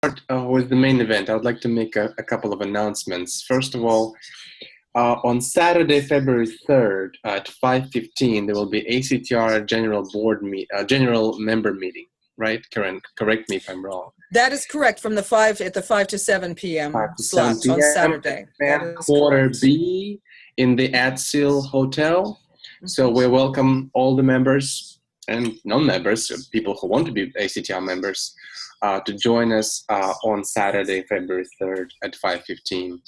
with the main event, I would like to make a couple of announcements. First of all, on Saturday, February 3rd at 5:15, there will be ACTR General Member Meeting, right? Karen, correct me if I'm wrong. That is correct, from the 5 to 7 p.m. 5 to 7 slots on p.m. Saturday. That is Quarter correct. B in the ACTR Hotel. So we welcome all the members and non-members, people who want to be ACTR members, to join us on Saturday, February 3rd at 5:15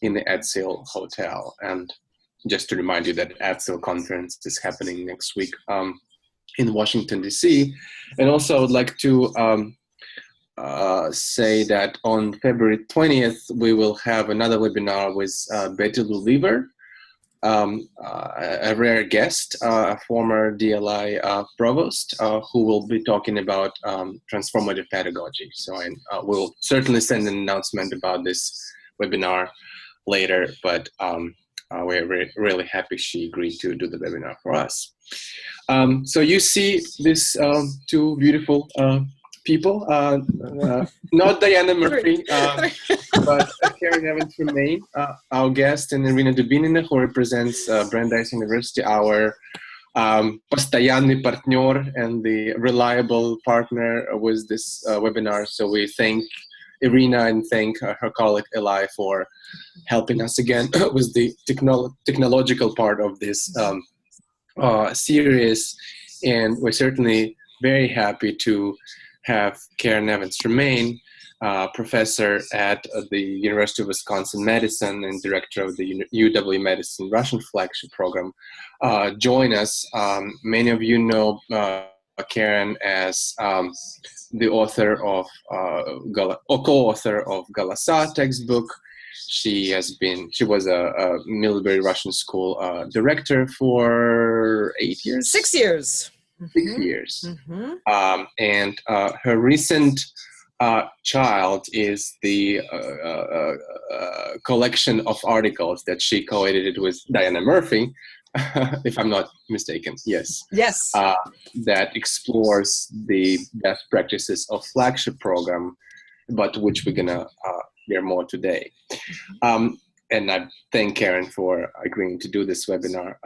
in the ACTR Hotel. And just to remind you that ACTR conference is happening next week in Washington, D.C. And also I would like to say that on February 20th, we will have another webinar with Betty Luliver, a rare guest, a former DLI provost, who will be talking about transformative pedagogy. So we'll certainly send an announcement about this webinar later, but we're really happy she agreed to do the webinar for us. So you see these two beautiful people, not Diana Murphy, but Karen Evans-Romaine, our guest, and Irina Dubinina, who represents Brandeis University, our постоянный partner and the reliable partner with this webinar. So we thank Irina and thank her colleague Eli for helping us again with the technological part of this series. And we're certainly very happy to have Karen Evans-Romaine, professor at the University of Wisconsin-Madison and director of the UW-Madison Russian Flagship Program, join us. Many of you know Karen as the author of, co-author of Galasa textbook. She was a Middlebury Russian School director for 8 years? 6 years. 6 years. And her recent child is the collection of articles that she co-edited with Diana Murphy, if I'm not mistaken. Yes. Yes. That explores the best practices of flagship program, but which we're gonna hear more today. And I thank Karen for agreeing to do this webinar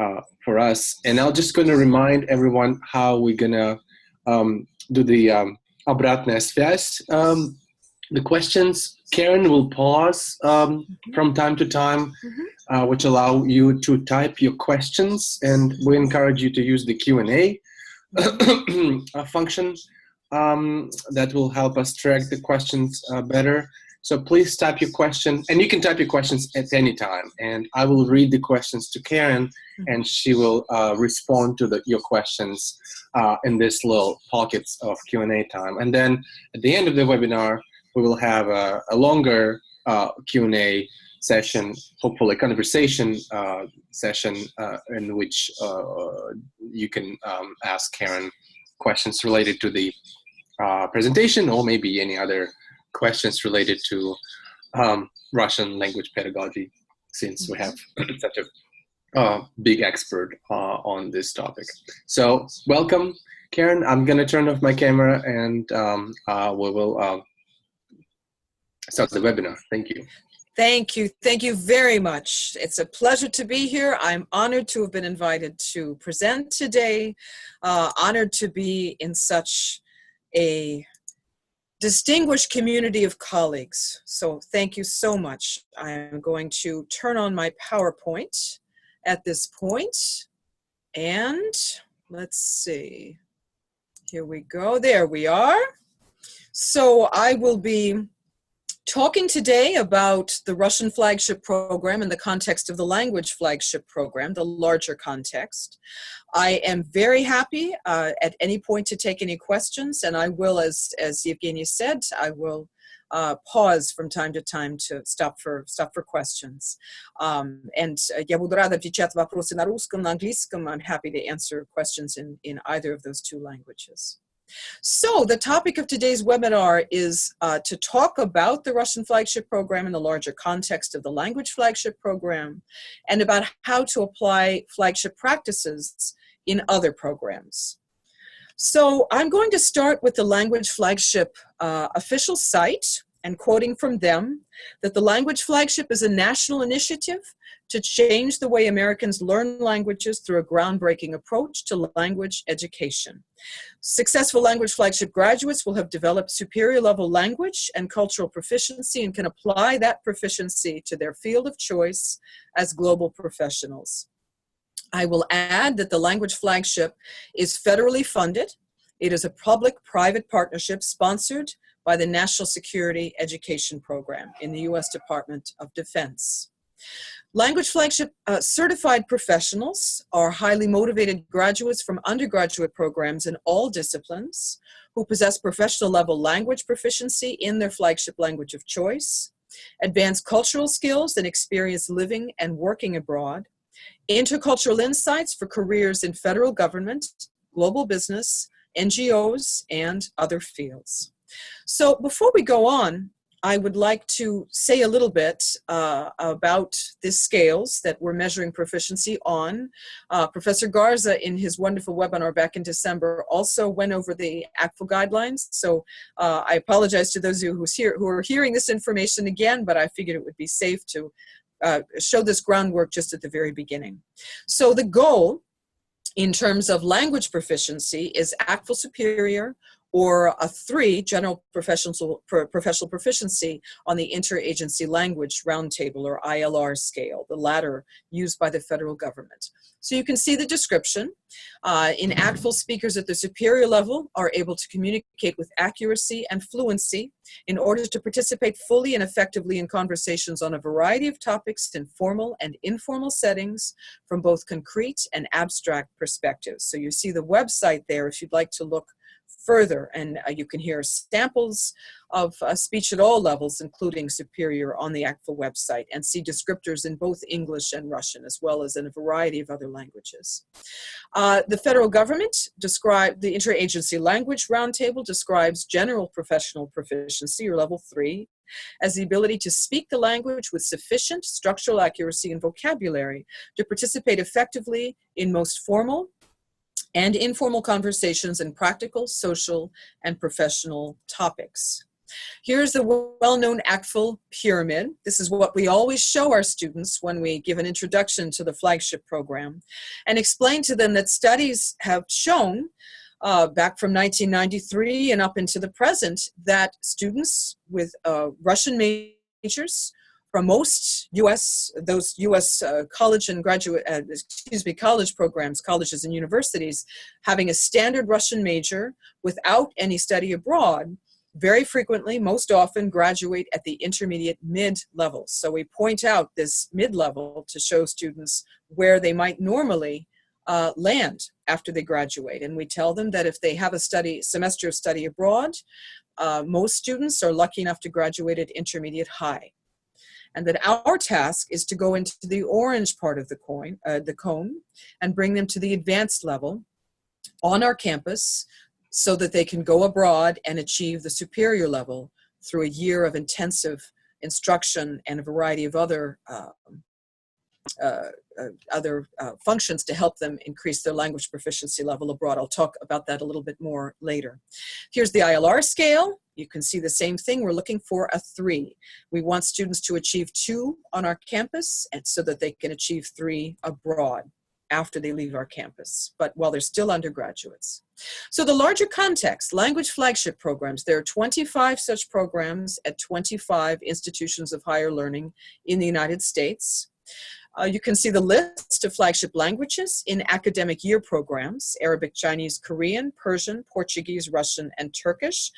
for us. And I'm just going to remind everyone how we're going to do the обратная связь. The questions, Karen will pause from time to time, which allow you to type your questions. And we encourage you to use the Q&A function that will help us track the questions better. So please type your question, and you can type your questions at any time. And I will read the questions to Karen, and she will respond to your questions in this little pockets of Q&A time. And then at the end of the webinar, we will have a longer Q&A session, hopefully conversation session, in which you can ask Karen questions related to the presentation, or maybe any other questions related to Russian language pedagogy, since we have such a big expert on this topic. So welcome, Karen. I'm going to turn off my camera and we will start the webinar. Thank you. Thank you. Thank you very much. It's a pleasure to be here. I'm honored to have been invited to present today, honored to be in such a distinguished community of colleagues. So thank you so much. I'm going to turn on my PowerPoint at this point. And let's see. Here we go. There we are. So I will be talking today about the Russian Flagship Program in the context of the Language Flagship Program, the larger context. I am very happy at any point to take any questions, and I will, as Evgeny said, I will pause from time to time to stop for questions. And я буду рада отвечать вопросы на русском, на английском. I'm happy to answer questions in either of those two languages. So the topic of today's webinar is to talk about the Russian Flagship Program in the larger context of the Language Flagship Program, and about how to apply flagship practices in other programs. So I'm going to start with the Language Flagship official site, and quoting from them that the Language Flagship is a national initiative to change the way Americans learn languages through a groundbreaking approach to language education. Successful Language Flagship graduates will have developed superior level language and cultural proficiency and can apply that proficiency to their field of choice as global professionals. I will add that the Language Flagship is federally funded. It is a public-private partnership sponsored by the National Security Education Program in the U.S. Department of Defense. Language Flagship certified professionals are highly motivated graduates from undergraduate programs in all disciplines who possess professional level language proficiency in their flagship language of choice, advanced cultural skills and experience living and working abroad, intercultural insights for careers in federal government, global business, NGOs, and other fields. So before we go on, I would like to say a little bit about the scales that we're measuring proficiency on. Professor Garza, in his wonderful webinar back in December, also went over the ACTFL guidelines. So I apologize to those of you who are hearing this information again, but I figured it would be safe to show this groundwork just at the very beginning. So the goal in terms of language proficiency is ACTFL Superior, or a 3 general professional proficiency on the Interagency Language Roundtable, or ILR scale, the latter used by the federal government. So you can see the description. In ACTFL, speakers at the superior level are able to communicate with accuracy and fluency in order to participate fully and effectively in conversations on a variety of topics in formal and informal settings from both concrete and abstract perspectives. So you see the website there if you'd like to look further, and you can hear samples of speech at all levels, including superior, on the ACTFL website, and see descriptors in both English and Russian, as well as in a variety of other languages. The federal government described, the Interagency Language Roundtable describes general professional proficiency, or level 3, as the ability to speak the language with sufficient structural accuracy and vocabulary to participate effectively in most formal and informal conversations in practical, social, and professional topics. Here's the well-known ACTFL pyramid. This is what we always show our students when we give an introduction to the flagship program, and explain to them that studies have shown back from 1993 and up into the present that students with Russian majors from most those U.S. college and graduate, college programs, colleges and universities, having a standard Russian major without any study abroad, very frequently, most often, graduate at the intermediate mid-level. So we point out this mid-level to show students where they might normally land after they graduate. And we tell them that if they have a semester of study abroad, most students are lucky enough to graduate at intermediate high. And that our task is to go into the orange part of the cone and bring them to the advanced level on our campus so that they can go abroad and achieve the superior level through a year of intensive instruction and a variety of other functions to help them increase their language proficiency level abroad. I'll talk about that a little bit more later. Here's the ILR scale. You can see the same thing. We're looking for a 3. We want students to achieve 2 on our campus, and so that they can achieve 3 abroad after they leave our campus, but while they're still undergraduates. So the larger context, language flagship programs, there are 25 such programs at 25 institutions of higher learning in the United States. You can see the list of flagship languages in academic year programs: Arabic, Chinese, Korean, Persian, Portuguese, Russian, and Turkish.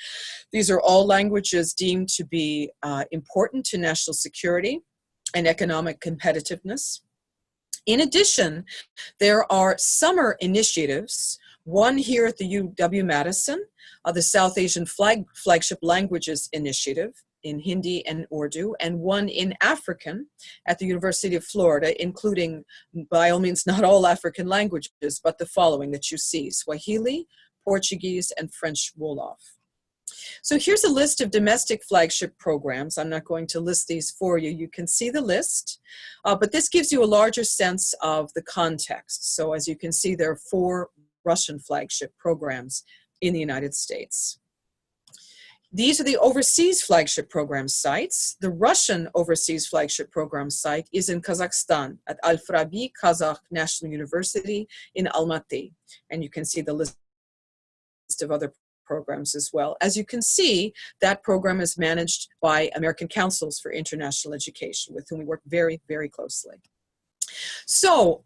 These are all languages deemed to be important to national security and economic competitiveness. In addition, there are summer initiatives, one here at the UW-Madison, the South Asian Flagship Languages Initiative in Hindi and Urdu, and one in African at the University of Florida, including, by all means, not all African languages, but the following that you see: Swahili, Portuguese, and French Wolof. So here's a list of domestic flagship programs. I'm not going to list these for you. You can see the list, but this gives you a larger sense of the context. So as you can see, there are 4 Russian flagship programs in the United States. These are the overseas flagship program sites. The Russian overseas flagship program site is in Kazakhstan at Al-Farabi Kazakh National University in Almaty. And you can see the list of other programs as well. As you can see, that program is managed by American Councils for International Education, with whom we work very, very closely. So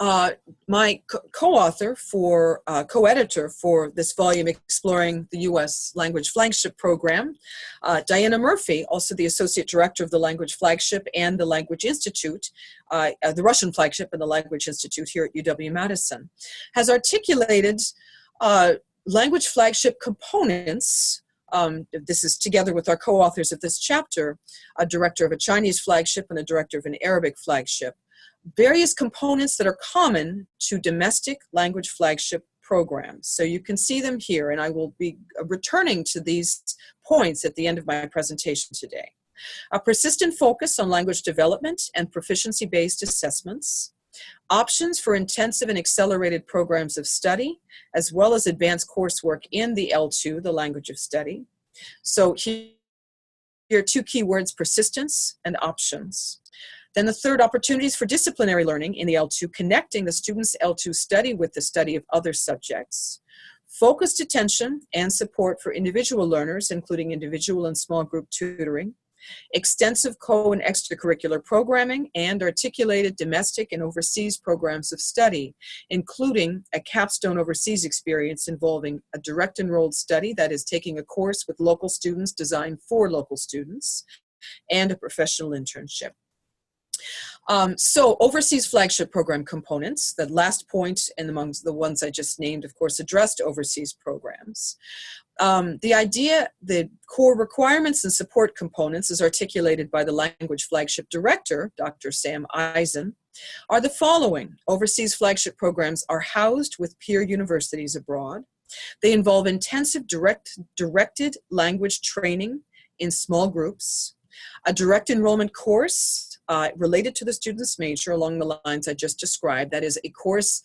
my co-author for, co-editor for this volume exploring the U.S. Language Flagship Program, Diana Murphy, also the Associate Director of the Language Flagship and the Language Institute, the Russian Flagship and the Language Institute here at UW-Madison, has articulated language flagship components. This is together with our co-authors of this chapter, a director of a Chinese flagship and a director of an Arabic flagship, various components that are common to domestic language flagship programs. So you can see them here, and I will be returning to these points at the end of my presentation today. A persistent focus on language development and proficiency-based assessments, options for intensive and accelerated programs of study, as well as advanced coursework in the L2, the language of study. So here are two keywords: persistence and options. Then the third, opportunities for disciplinary learning in the L2, connecting the student's L2 study with the study of other subjects. Focused attention and support for individual learners, including individual and small group tutoring. Extensive co- and extracurricular programming, and articulated domestic and overseas programs of study, including a capstone overseas experience involving a direct enrolled study, that is taking a course with local students designed for local students, and a professional internship. So overseas flagship program components, the last point and amongst the ones I just named, of course, addressed overseas programs. The idea, the core requirements and support components, as articulated by the Language Flagship Director, Dr. Sam Eisen, are the following. Overseas flagship programs are housed with peer universities abroad. They involve intensive directed language training in small groups, a direct enrollment course related to the student's major along the lines I just described. That is a course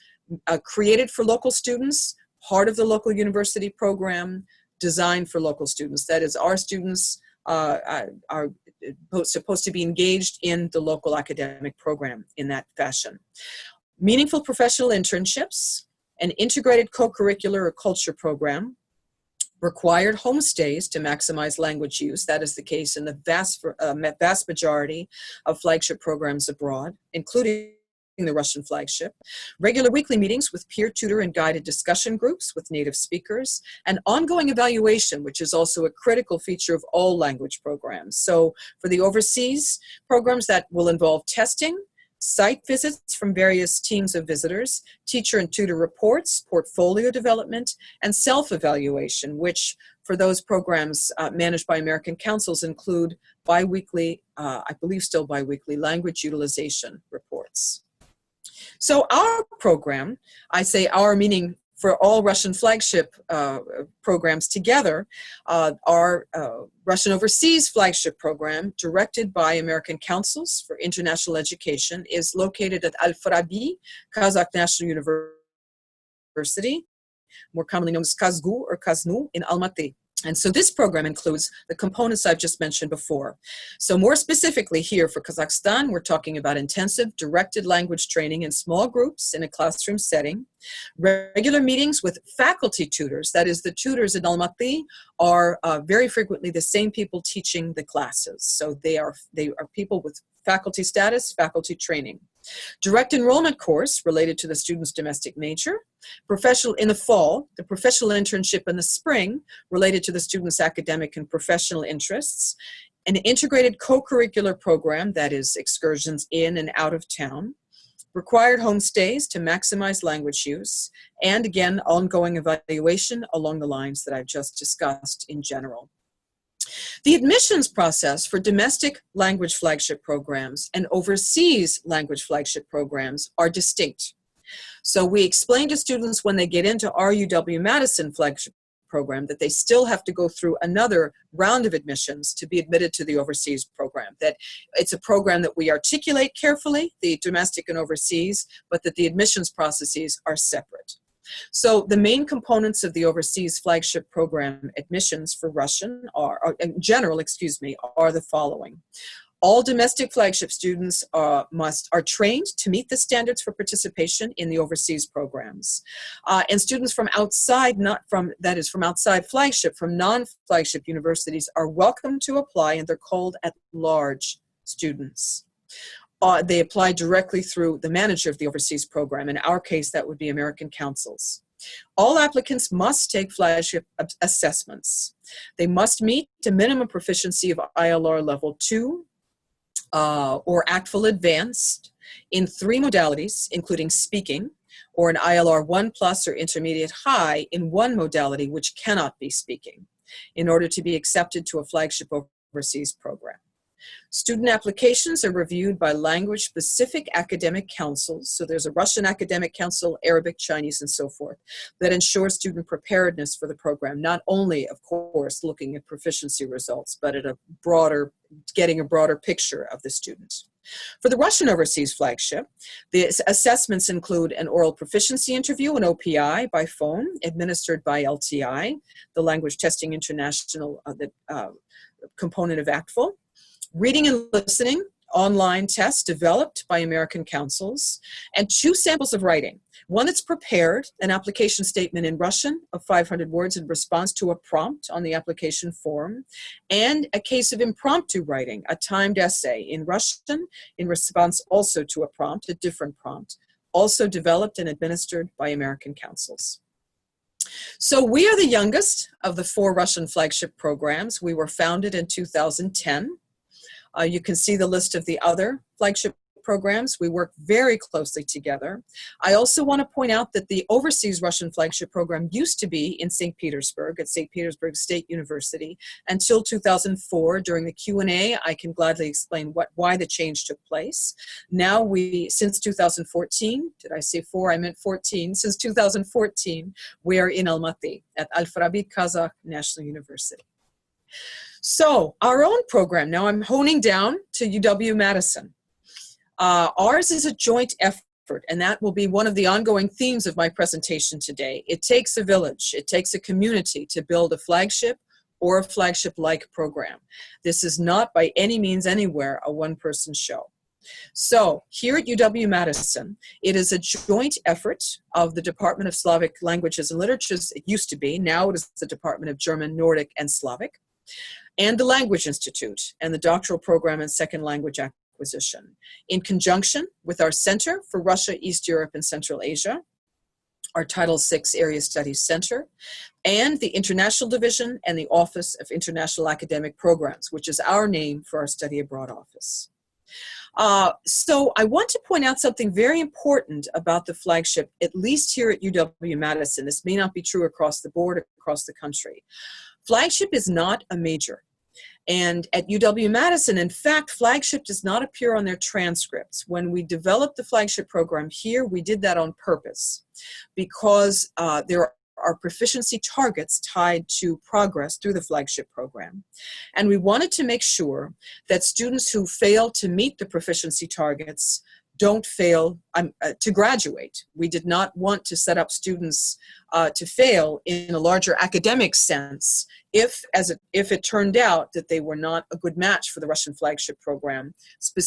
created for local students, part of the local university program, designed for local students. That is, our students are supposed to be engaged in the local academic program in that fashion. Meaningful professional internships, an integrated co-curricular or culture program, required homestays to maximize language use. That is the case in the vast majority of flagship programs abroad, including the Russian flagship. Regular weekly meetings with peer tutor and guided discussion groups with native speakers, and ongoing evaluation, which is also a critical feature of all language programs. So for the overseas programs, that will involve testing, site visits from various teams of visitors, teacher and tutor reports, portfolio development, and self-evaluation, which for those programs managed by American Councils include biweekly, I believe still biweekly, language utilization reports. So our program, I say our meaning for all Russian flagship programs together, our Russian Overseas Flagship Program, directed by American Councils for International Education, is located at Al-Farabi Kazakh National University, more commonly known as Kazgu or Kaznu, in Almaty. And so this program includes the components I've just mentioned before. So more specifically here for Kazakhstan, we're talking about intensive directed language training in small groups in a classroom setting, regular meetings with faculty tutors. That is, the tutors in Almaty are very frequently the same people teaching the classes. So they are people with faculty status, faculty training. Direct enrollment course related to the student's domestic major. Professional in the fall, the professional internship in the spring related to the student's academic and professional interests. An integrated co-curricular program, that is excursions in and out of town. Required homestays to maximize language use. And again, ongoing evaluation along the lines that I've just discussed in general. The admissions process for domestic language flagship programs and overseas language flagship programs are distinct. So we explain to students when they get into our UW-Madison flagship program that they still have to go through another round of admissions to be admitted to the overseas program, that it's a program that we articulate carefully, the domestic and overseas, but that the admissions processes are separate. So the main components of the overseas flagship program admissions for Russian are in general, are the following. All domestic flagship students are trained to meet the standards for participation in the overseas programs. And students from outside, from outside flagship, from non-flagship universities are welcome to apply, and they're called at-large students. They apply directly through the manager of the overseas program. In our case, that would be American Councils. All applicants must take flagship assessments. They must meet a minimum proficiency of ILR level 2 or ACTFL Advanced in 3 modalities, including speaking, or an ILR 1+ or intermediate high in 1 modality, which cannot be speaking, in order to be accepted to a flagship overseas program. Student applications are reviewed by language-specific academic councils. So there's a Russian academic council, Arabic, Chinese, and so forth, that ensures student preparedness for the program, not only, of course, looking at proficiency results, but at getting a broader picture of the student. For the Russian overseas flagship, the assessments include an oral proficiency interview, an OPI, by phone, administered by LTI, the Language Testing International component of ACTFL. Reading and listening, online tests developed by American Councils, and 2 samples of writing. One that's prepared, an application statement in Russian of 500 words in response to a prompt on the application form, and a case of impromptu writing, a timed essay in Russian in response also to a prompt, a different prompt, also developed and administered by American Councils. So we are the youngest of the 4 Russian flagship programs. We were founded in 2010. You can see the list of the other flagship programs. We work very closely together. I also want to point out that the overseas Russian flagship program used to be in St. Petersburg at St. Petersburg State University until 2004. During the Q&A, I can gladly explain why the change took place. Now since 2014, did I say 4? I meant 14. Since 2014, we are in Almaty at Al-Farabi Kazakh National University. So our own program, now I'm honing down to UW-Madison. Ours is a joint effort, and that will be one of the ongoing themes of my presentation today. It takes a village, it takes a community to build a flagship or a flagship-like program. This is not by any means anywhere a one-person show. So here at UW-Madison, it is a joint effort of the Department of Slavic Languages and Literatures. It used to be, now it is the Department of German, Nordic, and Slavic, and the Language Institute and the doctoral program in second language acquisition, in conjunction with our Center for Russia, East Europe, and Central Asia, our Title VI Area Studies Center, and the International Division and the Office of International Academic Programs, which is our name for our Study Abroad Office. So I want to point out something very important about the flagship, at least here at UW-Madison. This may not be true across the board, across the country. Flagship is not a major. And at UW-Madison, in fact, flagship does not appear on their transcripts. When we developed the flagship program here, we did that on purpose because there are proficiency targets tied to progress through the flagship program. And we wanted to make sure that students who fail to meet the proficiency targets don't fail to graduate. We did not want to set up students to fail in a larger academic sense if it turned out that they were not a good match for the Russian flagship program.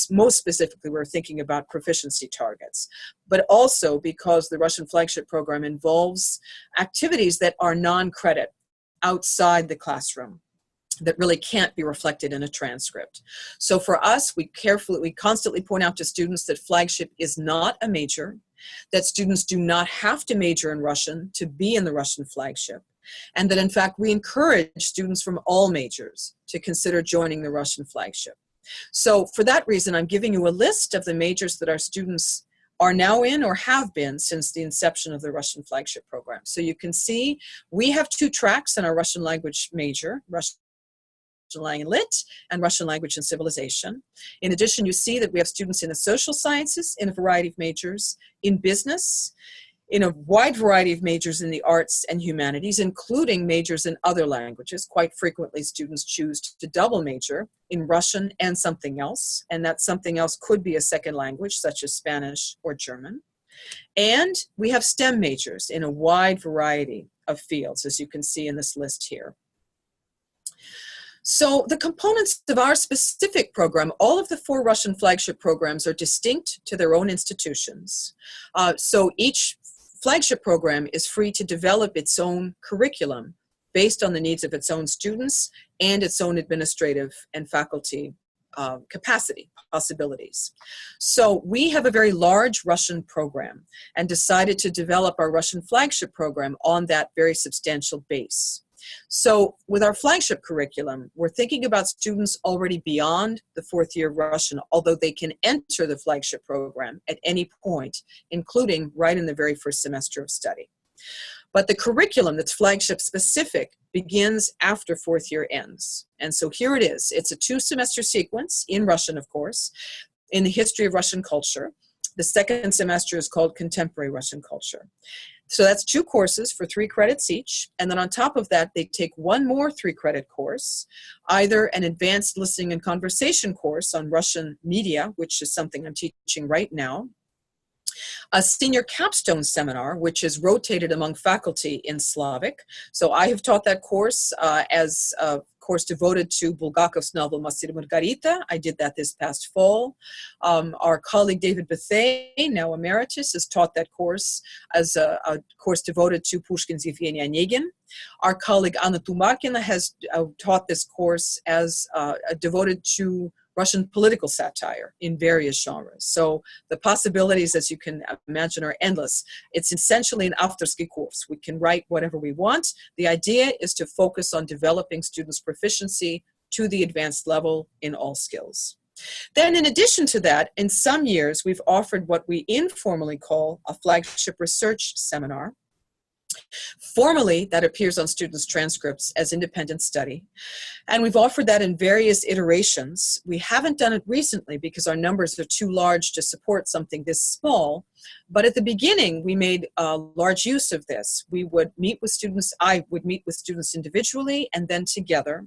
Most specifically, we're thinking about proficiency targets, but also because the Russian flagship program involves activities that are non-credit outside the classroom, that really can't be reflected in a transcript. So for us, we constantly point out to students that flagship is not a major, that students do not have to major in Russian to be in the Russian flagship, and that in fact we encourage students from all majors to consider joining the Russian flagship. So for that reason, I'm giving you a list of the majors that our students are now in or have been since the inception of the Russian flagship program. So you can see we have 2 tracks in our Russian language major, Russian Language and Lit, and Russian Language and Civilization. In addition, you see that we have students in the social sciences in a variety of majors, in business, in a wide variety of majors in the arts and humanities, including majors in other languages. Quite frequently, students choose to double major in Russian and something else, and that something else could be a second language, such as Spanish or German. And we have STEM majors in a wide variety of fields, as you can see in this list here. So the components of our specific program, all of the 4 Russian flagship programs are distinct to their own institutions. So each flagship program is free to develop its own curriculum based on the needs of its own students and its own administrative and faculty capacity, possibilities. So we have a very large Russian program and decided to develop our Russian flagship program on that very substantial base. So with our flagship curriculum, we're thinking about students already beyond the 4th year of Russian, although they can enter the flagship program at any point, including right in the very first semester of study. But the curriculum that's flagship specific begins after 4th year ends. And so here it is. It's a 2-semester sequence in Russian, of course, in the history of Russian culture. The second semester is called Contemporary Russian Culture. So that's 2 courses for 3 credits each. And then on top of that, they take 1 more 3-credit course, either an advanced listening and conversation course on Russian media, which is something I'm teaching right now, a senior capstone seminar, which is rotated among faculty in Slavic. So I have taught that course as a course devoted to Bulgakov's novel Masir Margarita. I did that this past fall. Our colleague David Bethay, now emeritus, has taught that course as a course devoted to Pushkin's Yevgeny Onegin. Our colleague Anna Tumarkina has taught this course as devoted to Russian political satire in various genres. So the possibilities, as you can imagine, are endless. It's essentially an авторский course. We can write whatever we want. The idea is to focus on developing students' proficiency to the advanced level in all skills. Then in addition to that, in some years, we've offered what we informally call a flagship research seminar. Formally, that appears on students' transcripts as independent study. And we've offered that in various iterations. We haven't done it recently because our numbers are too large to support something this small. But at the beginning, we made large use of this. We would meet with students, I would meet with students individually and then together.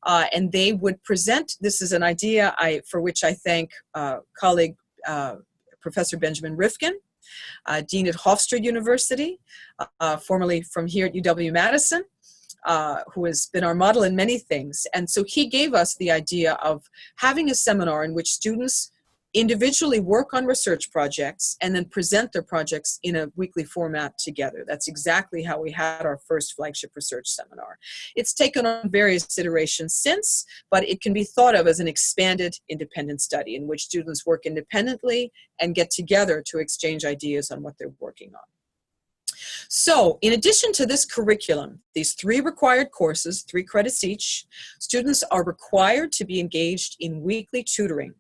And they would present, this is an idea for which I thank colleague Professor Benjamin Rifkin, Dean at Hofstra University, formerly from here at UW-Madison, who has been our model in many things. And so he gave us the idea of having a seminar in which students individually work on research projects and then present their projects in a weekly format together. That's exactly how we had our first flagship research seminar. It's taken on various iterations since, but it can be thought of as an expanded independent study in which students work independently and get together to exchange ideas on what they're working on. So in addition to this curriculum, these 3 required courses, 3 credits each, students are required to be engaged in weekly tutoring.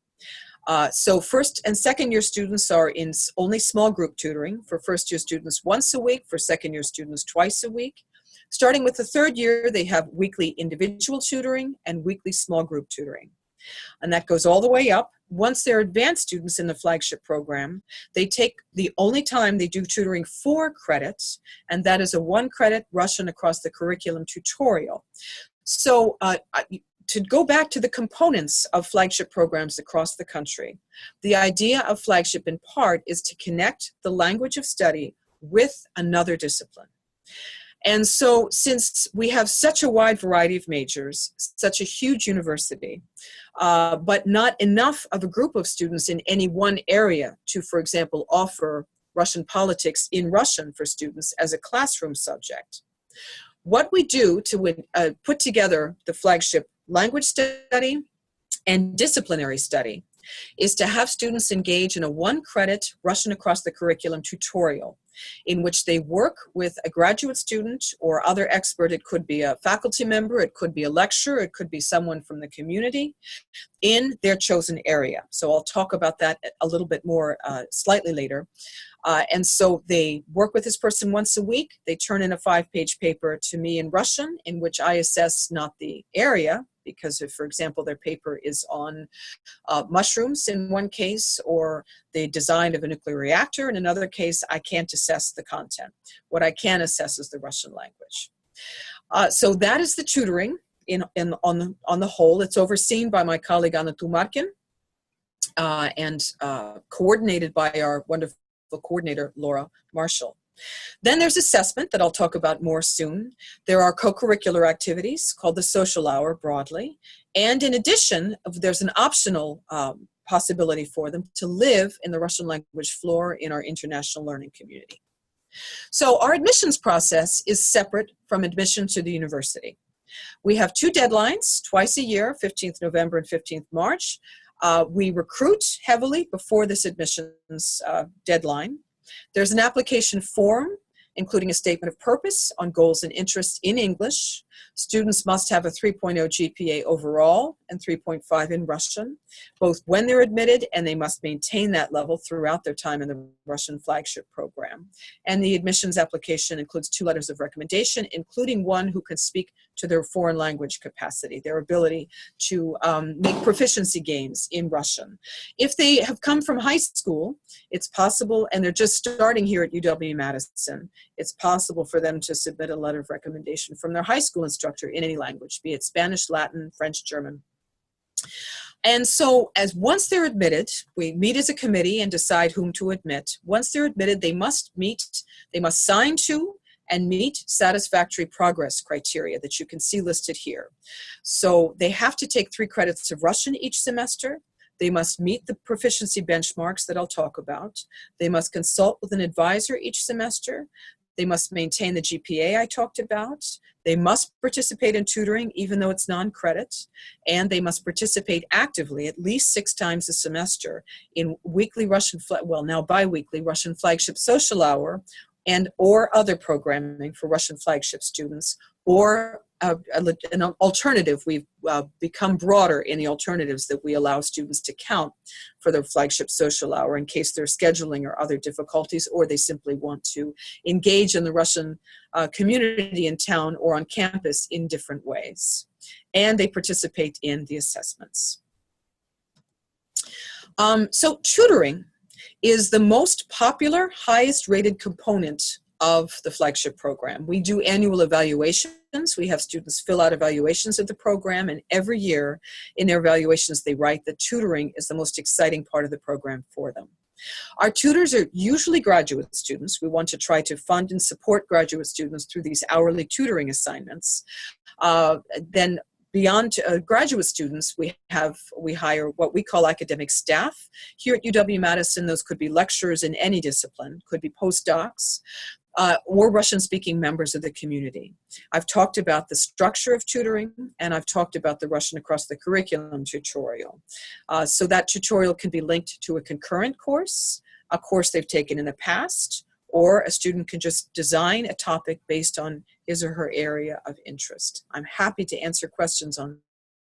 So first and second year students are in only small group tutoring. For first year students once a week, for second year students twice a week. Starting with the 3rd year, they have weekly individual tutoring and weekly small group tutoring. And that goes all the way up. Once they're advanced students in the flagship program, they take the only time they do tutoring 4 credits, and that is a 1-credit Russian across the curriculum tutorial. So to go back to the components of flagship programs across the country, the idea of flagship in part is to connect the language of study with another discipline. And so since we have such a wide variety of majors, such a huge university, but not enough of a group of students in any one area to, for example, offer Russian politics in Russian for students as a classroom subject, what we do to put together the flagship language study and disciplinary study is to have students engage in a 1-credit Russian across the curriculum tutorial in which they work with a graduate student or other expert. It could be a faculty member, it could be a lecturer, it could be someone from the community in their chosen area. So I'll talk about that a little bit more slightly later. And so they work with this person once a week. They turn in a 5-page paper to me in Russian in which I assess not the area, because if, for example, their paper is on mushrooms in one case or the design of a nuclear reactor in another case, I can't assess the content. What I can assess is the Russian language. So that is the tutoring on the whole. It's overseen by my colleague Anna Tumarkin and coordinated by our wonderful coordinator, Laura Marshall. Then there's assessment that I'll talk about more soon. There are co-curricular activities called the social hour broadly. And in addition, there's an optional possibility for them to live in the Russian language floor in our international learning community. So our admissions process is separate from admission to the university. We have two deadlines twice a year, 15th November and 15th March. We recruit heavily before this admissions deadline. There's an application form, including a statement of purpose on goals and interests in English. Students must have a 3.0 GPA overall and 3.5 in Russian, both when they're admitted, and they must maintain that level throughout their time in the Russian Flagship program. And the admissions application includes 2 letters of recommendation, including one who can speak to their foreign language capacity, their ability to make proficiency gains in Russian. If they have come from high school, it's possible, and they're just starting here at UW-Madison, it's possible for them to submit a letter of recommendation from their high school instructor in any language, be it Spanish, Latin, French, German. And so once they're admitted, we meet as a committee and decide whom to admit. Once they're admitted, they must sign to and meet satisfactory progress criteria that you can see listed here. So they have to take 3 credits of Russian each semester. They must meet the proficiency benchmarks that I'll talk about. They must consult with an advisor each semester. They must maintain the GPA I talked about. They must participate in tutoring, even though it's non-credit. And they must participate actively at least 6 times a semester in weekly Russian, now bi-weekly Russian Flagship Social Hour and or other programming for Russian Flagship students, or an alternative. We've become broader in the alternatives that we allow students to count for their Flagship Social Hour in case they're scheduling or other difficulties, or they simply want to engage in the Russian community in town or on campus in different ways. And they participate in the assessments. So tutoring is the most popular, highest rated component of the Flagship program. We do annual evaluations. We have students fill out evaluations of the program, and every year in their evaluations they write that tutoring is the most exciting part of the program for them. Our tutors are usually graduate students. We want to try to fund and support graduate students through these hourly tutoring assignments. Then beyond graduate students, we hire what we call academic staff. Here at UW-Madison, those could be lecturers in any discipline, could be postdocs, or Russian-speaking members of the community. I've talked about the structure of tutoring, and I've talked about the Russian Across the Curriculum tutorial. So that tutorial can be linked to a concurrent course, a course they've taken in the past, or a student can just design a topic based on his or her area of interest. I'm happy to answer questions on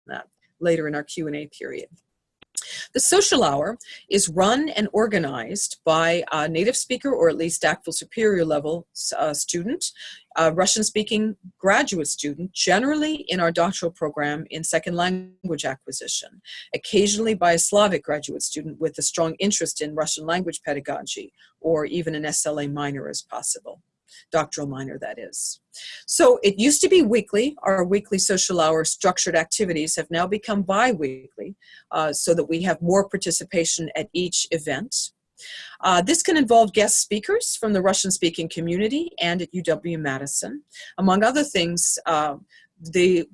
that later in our Q&A period. The social hour is run and organized by a native speaker or at least DACFL superior level student, a Russian-speaking graduate student, generally in our doctoral program in second language acquisition, occasionally by a Slavic graduate student with a strong interest in Russian language pedagogy, or even an SLA minor as possible. Doctoral minor, that is. So it used to be weekly. Our weekly social hour structured activities have now become bi-weekly so that we have more participation at each event. This can involve guest speakers from the Russian-speaking community and at UW-Madison. Among other things, the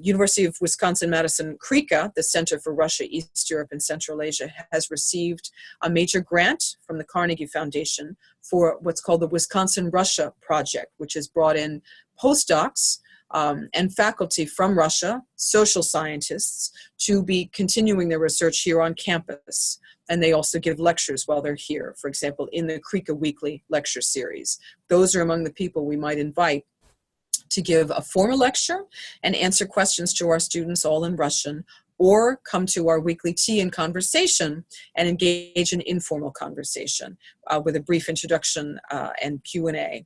University of Wisconsin-Madison CRECA, the Center for Russia, East Europe, and Central Asia, has received a major grant from the Carnegie Foundation for what's called the Wisconsin-Russia Project, which has brought in postdocs and faculty from Russia, social scientists, to be continuing their research here on campus. And they also give lectures while they're here, for example, in the CRECA Weekly Lecture Series. Those are among the people we might invite to give a formal lecture and answer questions to our students all in Russian, or come to our weekly tea and conversation and engage in informal conversation with a brief introduction and Q&A.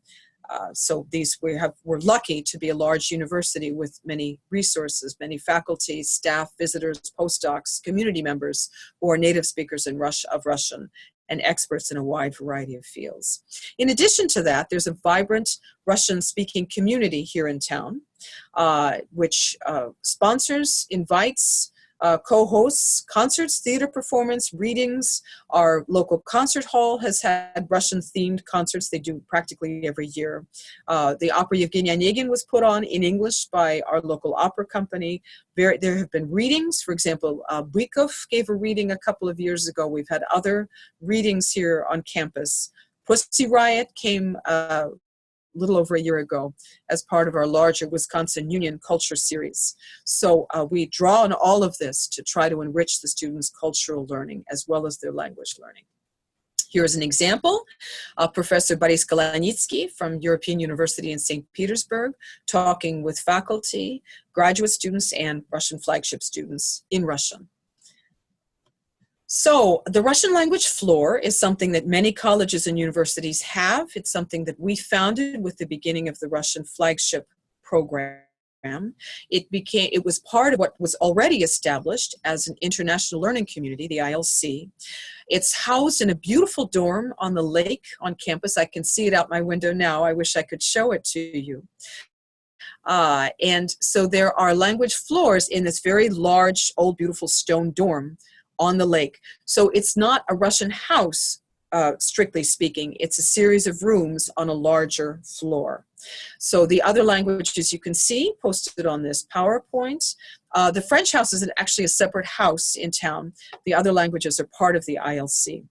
So we're lucky to be a large university with many resources, many faculty, staff, visitors, postdocs, community members who are native speakers of Russian and experts in a wide variety of fields. In addition to that, there's a vibrant Russian-speaking community here in town, which sponsors, invites co-hosts concerts, theater performance, readings. Our local concert hall has had Russian-themed concerts. They do practically every year. The opera Yevgeny Onegin was put on in English by our local opera company. There have been readings. For example, Bykov gave a reading a couple of years ago. We've had other readings here on campus. Pussy Riot came a little over a year ago as part of our larger Wisconsin Union Culture Series. So we draw on all of this to try to enrich the students' cultural learning as well as their language learning. Here's an example. Professor Boris Galanitsky from European University in St. Petersburg talking with faculty, graduate students, and Russian flagship students in Russian. So the Russian language floor is something that many colleges and universities have. It's something that we founded with the beginning of the Russian flagship program. It was part of what was already established as an international learning community, the ILC. It's housed in a beautiful dorm on the lake on campus. I can see it out my window now. I wish I could show it to you. And so there are language floors in this very large, old, beautiful stone dorm on the lake. So it's not a Russian house, strictly speaking. It's a series of rooms on a larger floor. So the other languages you can see posted on this PowerPoint. The French house is actually a separate house in town. The other languages are part of the ILC.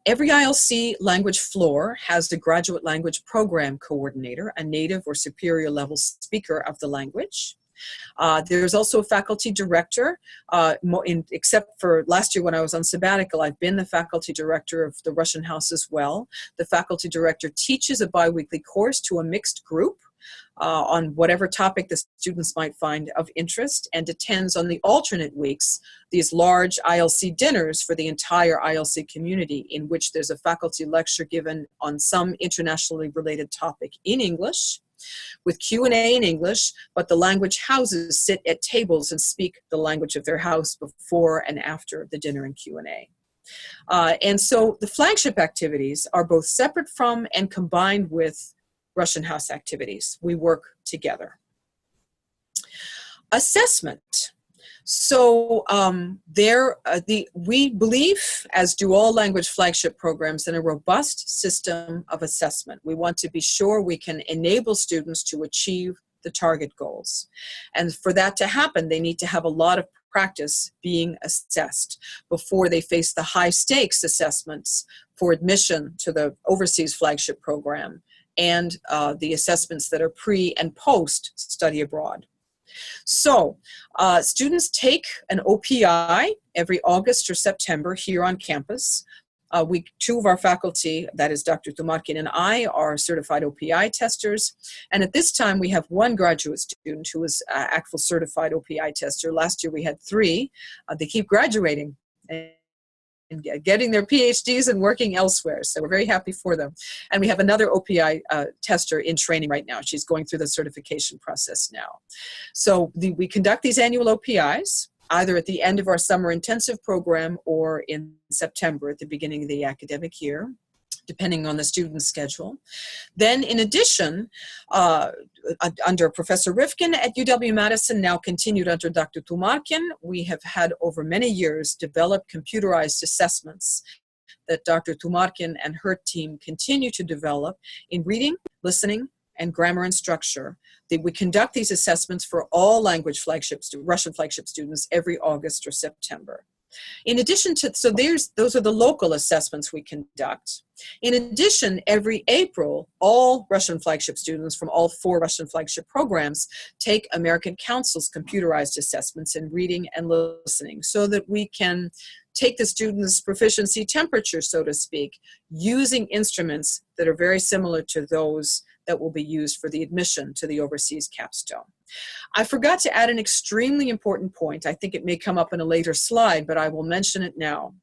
Every ILC language floor has the graduate language program coordinator, a native or superior level speaker of the language. There's also a faculty director, except for last year when I was on sabbatical, I've been the faculty director of the Russian House as well. The faculty director teaches a biweekly course to a mixed group on whatever topic the students might find of interest, and attends on the alternate weeks these large ILC dinners for the entire ILC community, in which there's a faculty lecture given on some internationally related topic in English, with Q&A in English, but the language houses sit at tables and speak the language of their house before and after the dinner and Q&A. And so the flagship activities are both separate from and combined with Russian House activities. We work together. Assessment. So we believe, as do all language flagship programs, in a robust system of assessment. We want to be sure we can enable students to achieve the target goals. And for that to happen, they need to have a lot of practice being assessed before they face the high stakes assessments for admission to the overseas flagship program and the assessments that are pre and post study abroad. So students take an OPI every August or September here on campus. Two of our faculty, that is Dr. Tumarkin and I, are certified OPI testers. And at this time, we have one graduate student who is an actual certified OPI tester. Last year, we had 3. They keep graduating and getting their PhDs and working elsewhere. So we're very happy for them. And we have another OPI tester in training right now. She's going through the certification process now. So we conduct these annual OPIs, either at the end of our summer intensive program or in September at the beginning of the academic year, depending on the student's schedule. Then in addition, under Professor Rifkin at UW-Madison, now continued under Dr. Tumarkin, we have had over many years developed computerized assessments that Dr. Tumarkin and her team continue to develop in reading, listening, and grammar and structure. We conduct these assessments for all language flagships, Russian flagship students, every August or September. In addition to, those are the local assessments we conduct. In addition, every April, all Russian flagship students from all 4 Russian flagship programs take American Council's computerized assessments in reading and listening, so that we can take the students' proficiency temperature, so to speak, using instruments that are very similar to those that will be used for the admission to the overseas capstone. I forgot to add an extremely important point. I think it may come up in a later slide, but I will mention it now.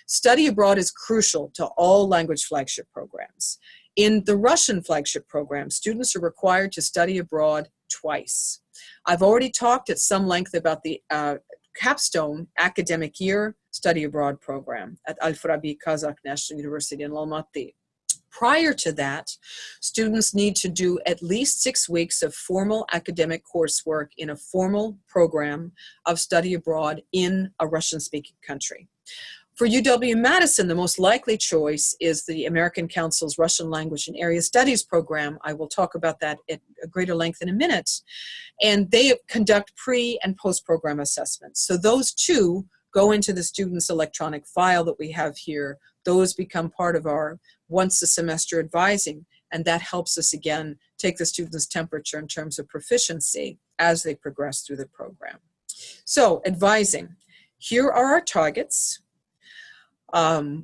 Study abroad is crucial to all language flagship programs. In the Russian flagship program, students are required to study abroad twice. I've already talked at some length about the capstone academic year study abroad program at Al-Farabi Kazakh National University in Almaty. Prior to that, students need to do at least 6 weeks of formal academic coursework in a formal program of study abroad in a Russian-speaking country. For UW-Madison, the most likely choice is the American Council's Russian Language and Area Studies program. I will talk about that at a greater length in a minute. And they conduct pre- and post-program assessments. So those two go into the student's electronic file that we have here. Those become part of our once a semester advising, and that helps us, again, take the student's temperature in terms of proficiency as they progress through the program. So, advising. Here are our targets.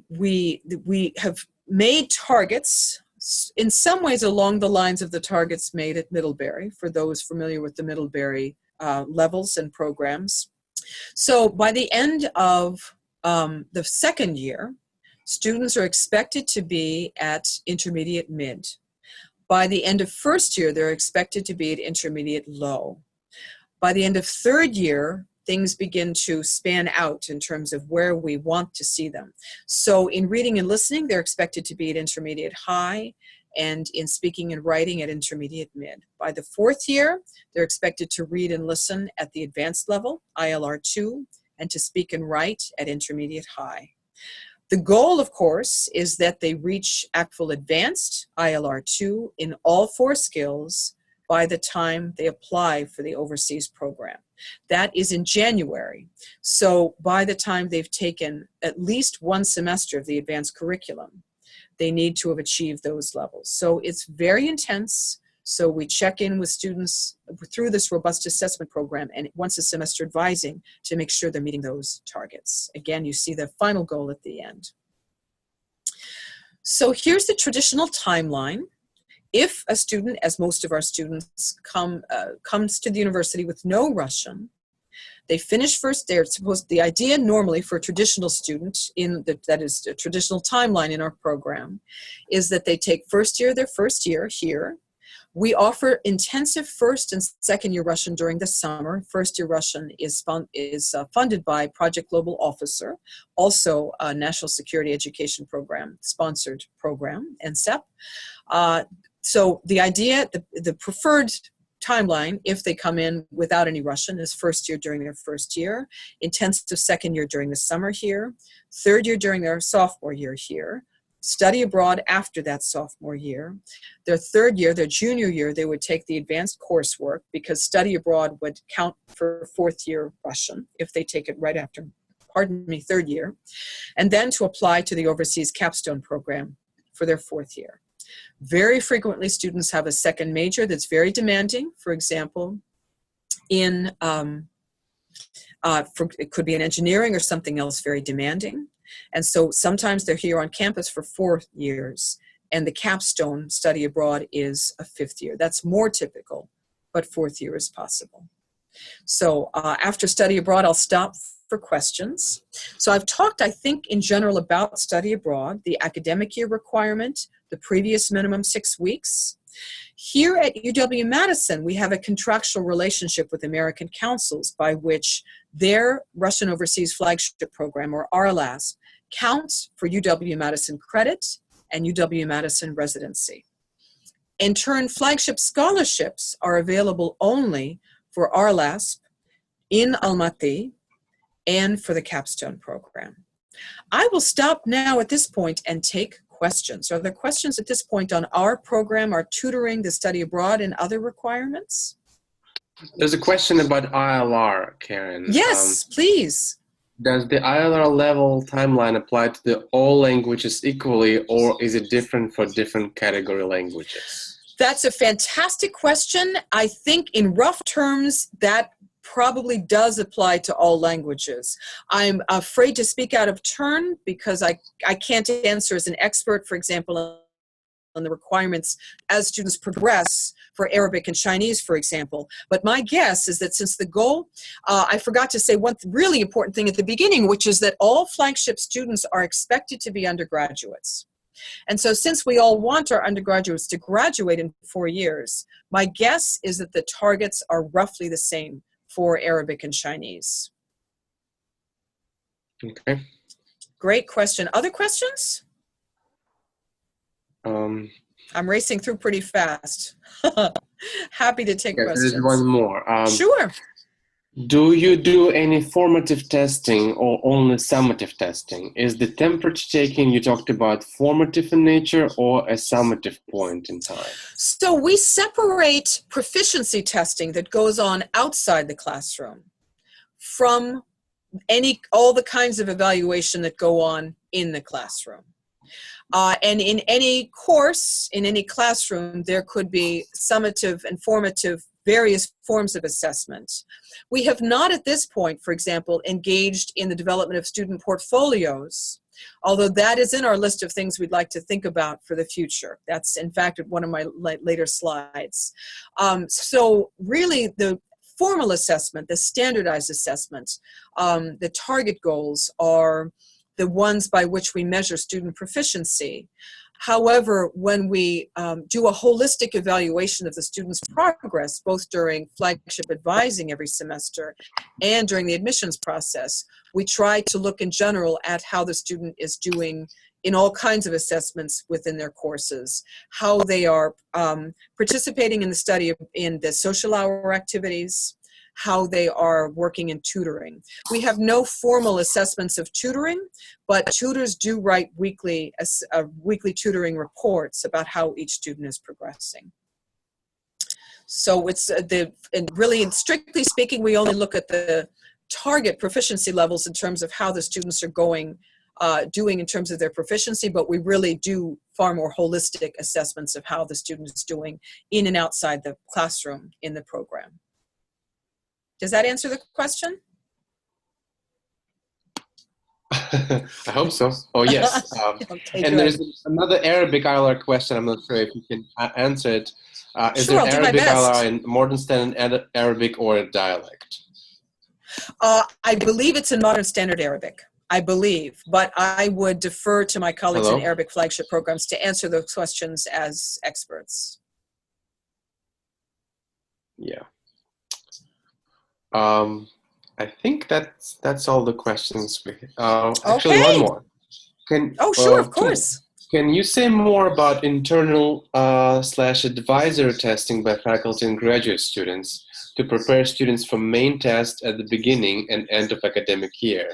We have made targets in some ways along the lines of the targets made at Middlebury, for those familiar with the Middlebury levels and programs. So by the end of the second year, students are expected to be at intermediate mid. By the end of first year, they're expected to be at intermediate low. By the end of third year, things begin to span out in terms of where we want to see them. So in reading and listening, they're expected to be at intermediate high, and in speaking and writing at intermediate mid. By the fourth year, they're expected to read and listen at the advanced level, ILR 2, and to speak and write at intermediate high. The goal, of course, is that they reach ACTFL Advanced, ILR 2, in all 4 skills by the time they apply for the overseas program. That is in January. So by the time they've taken at least 1 semester of the advanced curriculum, they need to have achieved those levels. So it's very intense. So we check in with students through this robust assessment program and once a semester advising to make sure they're meeting those targets. Again, you see the final goal at the end. So here's the traditional timeline. If a student, as most of our students, comes to the university with no Russian, they finish first, the idea normally for a traditional student, that is a traditional timeline in our program, is that they take their first year here. We offer intensive first and second year Russian during the summer. First year Russian is funded by Project Global Officer, also a National Security Education Program, sponsored program, NSEP. So the idea, the preferred timeline, if they come in without any Russian, is first year during their first year, intensive second year during the summer here, third year during their sophomore year here, study abroad after that sophomore year. Their third year, their junior year, they would take the advanced coursework because study abroad would count for fourth year Russian if they take it right after, third year, and then to apply to the overseas capstone program for their fourth year. Very frequently, students have a second major that's very demanding. For example, it could be in engineering or something else very demanding. And so sometimes they're here on campus for 4 years, and the capstone study abroad is a 5th year. That's more typical, but 4th year is possible. So after study abroad, I'll stop for questions. So I've talked, I think, in general about study abroad, the academic year requirement, the previous minimum 6 weeks. Here at UW-Madison, we have a contractual relationship with American Councils by which their Russian Overseas Flagship Program, or RLAS, counts for UW-Madison credit and UW-Madison residency. In turn, flagship scholarships are available only for RLASP in Almaty and for the capstone program. I will stop now at this point and take questions. Are there questions at this point on our program, our tutoring, the study abroad, and other requirements? There's a question about ILR, Karen. Yes, please. Does the ILR level timeline apply to all languages equally, or is it different for different category languages? That's a fantastic question. I think in rough terms, that probably does apply to all languages. I'm afraid to speak out of turn because I can't answer as an expert, for example, on the requirements as students progress for Arabic and Chinese, for example. But my guess is that since the goal, I forgot to say one really important thing at the beginning, which is that all flagship students are expected to be undergraduates. And so since we all want our undergraduates to graduate in 4 years, my guess is that the targets are roughly the same for Arabic and Chinese. Okay. Great question. Other questions? I'm racing through pretty fast. Happy to take Okay, there's questions. one more. Sure. Do you do any formative testing or only summative testing? Is the temperature taking you talked about formative in nature or a summative point in time? So we separate proficiency testing that goes on outside the classroom from all the kinds of evaluation that go on in the classroom. And in any course, in any classroom, there could be summative and formative various forms of assessment. We have not at this point, for example, engaged in the development of student portfolios, although that is in our list of things we'd like to think about for the future. That's, in fact, one of my later slides. So really, the formal assessment, the standardized assessment, the target goals are the ones by which we measure student proficiency. However, when we do a holistic evaluation of the student's progress, both during flagship advising every semester and during the admissions process, we try to look in general at how the student is doing in all kinds of assessments within their courses, how they are participating in the study in the social hour activities, how they are working in tutoring. We have no formal assessments of tutoring, but tutors do write weekly tutoring reports about how each student is progressing. So it's really, strictly speaking, we only look at the target proficiency levels in terms of how the students are doing in terms of their proficiency, but we really do far more holistic assessments of how the student is doing in and outside the classroom in the program. Does that answer the question? I hope so. Oh, yes. Okay, and good. there's another Arabic ILR question. I'm not sure if you can answer it. Is Sure, there I'll do my Arabic best. ILR in modern standard Arabic or a dialect? I believe it's in modern standard Arabic. I believe, but I would defer to my colleagues in Arabic flagship programs to answer those questions as experts. Yeah. I think that's all the questions. Actually, Okay. one more. Sure, of course. Can you say more about internal / advisory testing by faculty and graduate students to prepare students for main test at the beginning and end of academic year,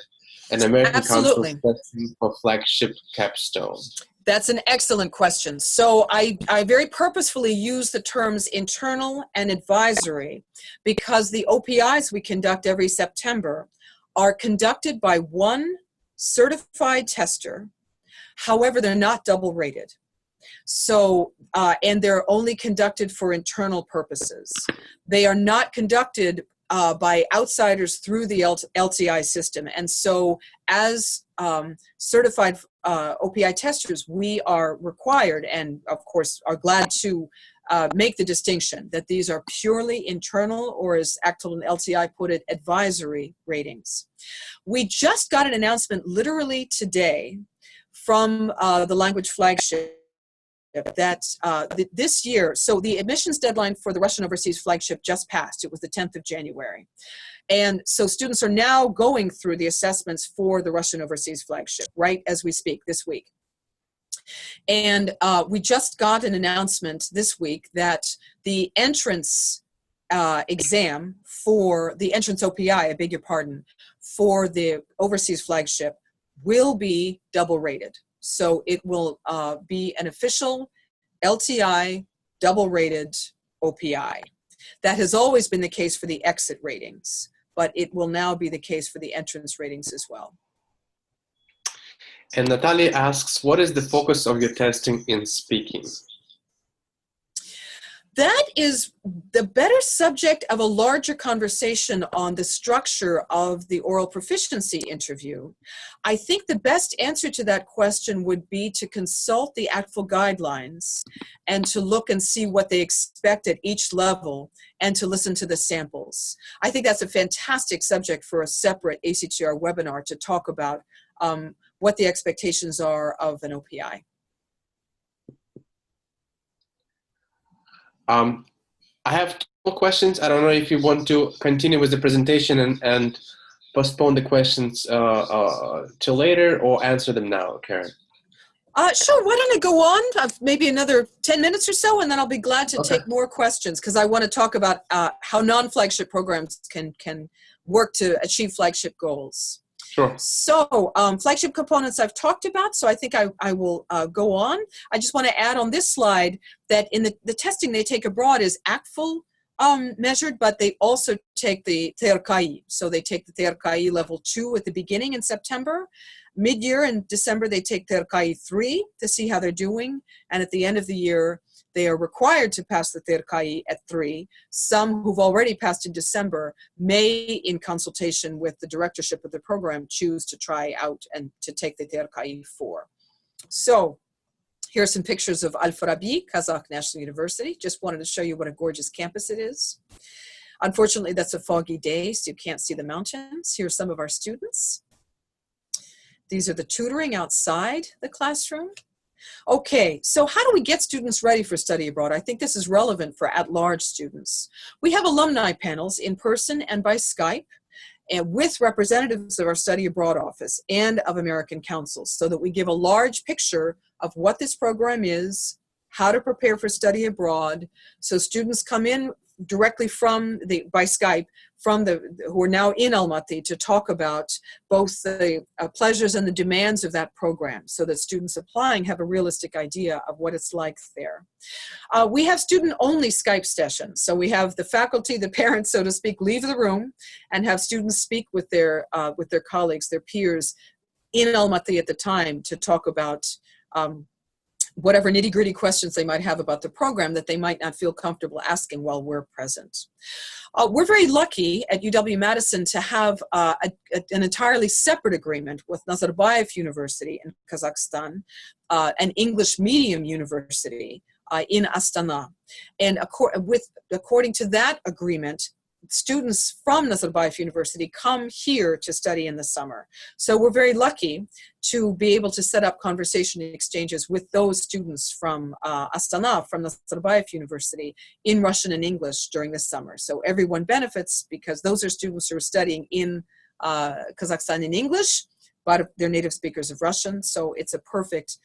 and American Council's testing for flagship capstone? That's an excellent question. So I very purposefully use the terms internal and advisory because the OPIs we conduct every September are conducted by one certified tester. However, they're not double rated. So, and they're only conducted for internal purposes. They are not conducted by outsiders through the LTI system. And so as certified OPI testers, we are required and of course are glad to make the distinction that these are purely internal, or as ACTL and LTI put it, advisory ratings. We just got an announcement literally today from the Language Flagship that this year, so the admissions deadline for the Russian Overseas Flagship just passed. It was the 10th of January. And so students are now going through the assessments for the Russian Overseas Flagship, right as we speak this week. And we just got an announcement this week that the entrance exam for the entrance OPI, I beg your pardon, for the Overseas Flagship will be double rated. So it will be an official LTI double rated OPI. That has always been the case for the exit ratings, but it will now be the case for the entrance ratings as well. And Natalia asks, what is the focus of your testing in speaking? That is the better subject of a larger conversation on the structure of the oral proficiency interview. I think the best answer to that question would be to consult the ACTFL guidelines and to look and see what they expect at each level and to listen to the samples. I think that's a fantastic subject for a separate ACTR webinar to talk about what the expectations are of an OPI. I have 2 more questions. I don't know if you want to continue with the presentation and postpone the questions till later, or answer them now, Karen. Sure, why don't I go on maybe another 10 minutes or so, and then I'll be glad to Okay. take more questions, because I want to talk about how non-flagship programs can work to achieve flagship goals. Sure. So flagship components I've talked about, so I think I will go on. I just want to add on this slide that in the testing they take abroad is ACTFL measured, but they also take the TRKI. So they take the TRKI level 2 at the beginning in September. Mid-year in December, they take TRKI 3 to see how they're doing. And at the end of the year, they are required to pass the TRKI at 3. Some who've already passed in December may, in consultation with the directorship of the program, choose to try out and to take the TRKI 4. So here are some pictures of Al-Farabi, Kazakh National University. Just wanted to show you what a gorgeous campus it is. Unfortunately, that's a foggy day, so you can't see the mountains. Here are some of our students. These are the tutoring outside the classroom. Okay, so how do we get students ready for study abroad? I think this is relevant for at-large students. We have alumni panels in person and by Skype, and with representatives of our study abroad office and of American councils, so that we give a large picture of what this program is, how to prepare for study abroad. So students come in directly by Skype who are now in Almaty to talk about both the pleasures and the demands of that program, so that students applying have a realistic idea of what it's like there. We have student-only Skype sessions. So we have the faculty, the parents, so to speak, leave the room and have students speak with their colleagues, their peers in Almaty at the time to talk about whatever nitty-gritty questions they might have about the program that they might not feel comfortable asking while we're present. We're very lucky at UW-Madison to have an entirely separate agreement with Nazarbayev University in Kazakhstan, an English medium university in Astana. And according to that agreement, students from Nazarbayev University come here to study in the summer. So we're very lucky to be able to set up conversation exchanges with those students from Astana, from Nazarbayev University, in Russian and English during the summer. So everyone benefits, because those are students who are studying in Kazakhstan in English, but they're native speakers of Russian. So it's a perfect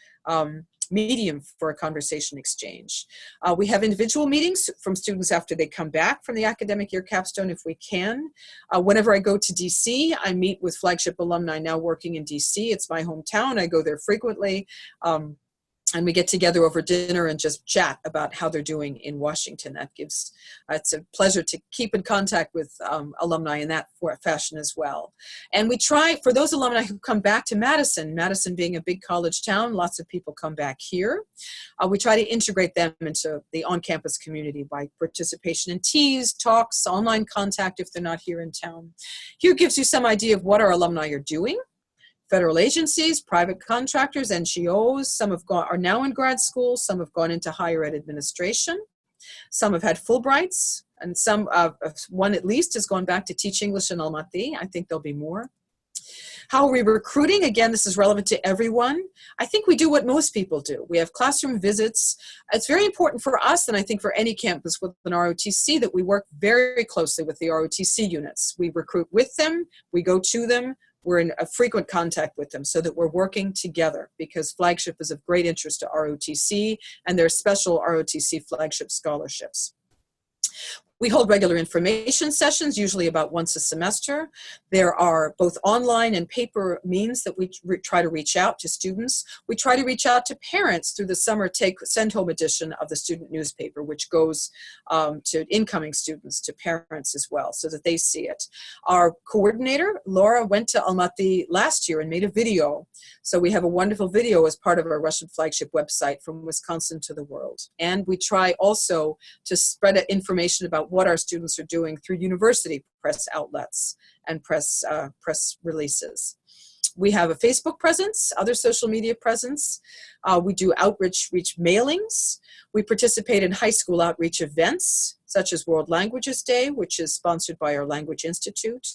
medium for a conversation exchange. We have individual meetings from students after they come back from the academic year capstone if we can. Whenever I go to DC, I meet with flagship alumni now working in DC. It's my hometown. I go there frequently. And we get together over dinner and just chat about how they're doing in Washington. It's a pleasure to keep in contact with alumni in that fashion as well. And we try, for those alumni who come back to Madison being a big college town, lots of people come back here. We try to integrate them into the on-campus community by participation in teas, talks, online contact if they're not here in town. Here gives you some idea of what our alumni are doing. Federal agencies, private contractors, NGOs, some are now in grad school, some have gone into higher ed administration, some have had Fulbrights, and one at least has gone back to teach English in Almaty. I think there'll be more. How are we recruiting? Again, this is relevant to everyone. I think we do what most people do. We have classroom visits. It's very important for us, and I think for any campus with an ROTC, that we work very closely with the ROTC units. We recruit with them, we go to them, we're in a frequent contact with them so that we're working together, because flagship is of great interest to ROTC, and there are special ROTC flagship scholarships. We hold regular information sessions, usually about once a semester. There are both online and paper means that we try to reach out to students. We try to reach out to parents through the summer send home edition of the student newspaper, which goes to incoming students, to parents as well, so that they see it. Our coordinator, Laura, went to Almaty last year and made a video. So we have a wonderful video as part of our Russian flagship website, From Wisconsin to the World. And we try also to spread information about what our students are doing through university press outlets and press releases. We have a Facebook presence, other social media presence. We do outreach mailings. We participate in high school outreach events, such as World Languages Day, which is sponsored by our Language Institute.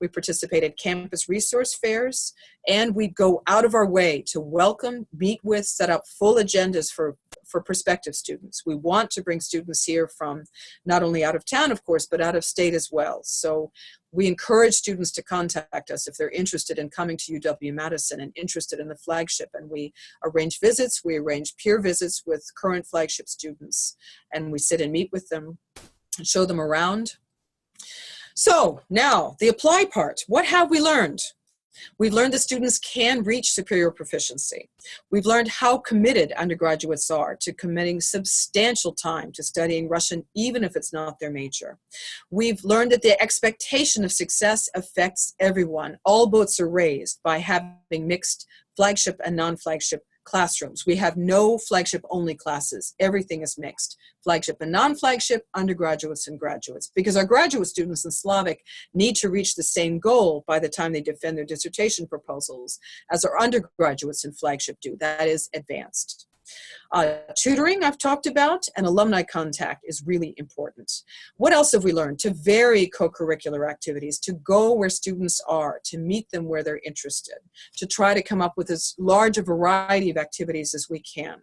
We participate at campus resource fairs, and we go out of our way to welcome, meet with, set up full agendas for prospective students. We want to bring students here from not only out of town, of course, but out of state as well. So we encourage students to contact us if they're interested in coming to UW-Madison and interested in the flagship. And we arrange visits, we arrange peer visits with current flagship students, and we sit and meet with them and show them around. So now the apply part. What have we learned? We've learned that students can reach superior proficiency. We've learned how committed undergraduates are to committing substantial time to studying Russian, even if it's not their major. We've learned that the expectation of success affects everyone. All boats are raised by having mixed flagship and non-flagship classrooms. We have no flagship-only classes. Everything is mixed. Flagship and non-flagship, undergraduates and graduates. Because our graduate students in Slavic need to reach the same goal by the time they defend their dissertation proposals as our undergraduates in flagship do. That is advanced. Tutoring, I've talked about, and alumni contact is really important. What else have we learned? To vary co-curricular activities, to go where students are, to meet them where they're interested, to try to come up with as large a variety of activities as we can.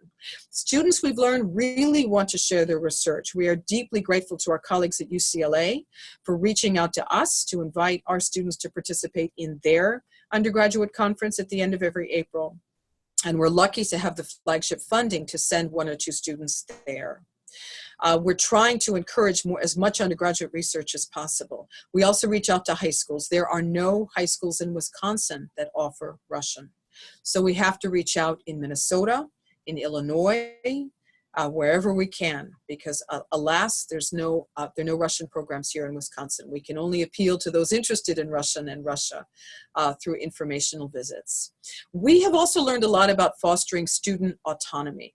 Students, we've learned, really want to share their research. We are deeply grateful to our colleagues at UCLA for reaching out to us to invite our students to participate in their undergraduate conference at the end of every April. And we're lucky to have the flagship funding to send 1 or 2 students there. We're trying to encourage as much undergraduate research as possible. We also reach out to high schools. There are no high schools in Wisconsin that offer Russian. So we have to reach out in Minnesota, in Illinois, wherever we can, because alas, there are no Russian programs here in Wisconsin. We can only appeal to those interested in Russian and Russia through informational visits. We have also learned a lot about fostering student autonomy,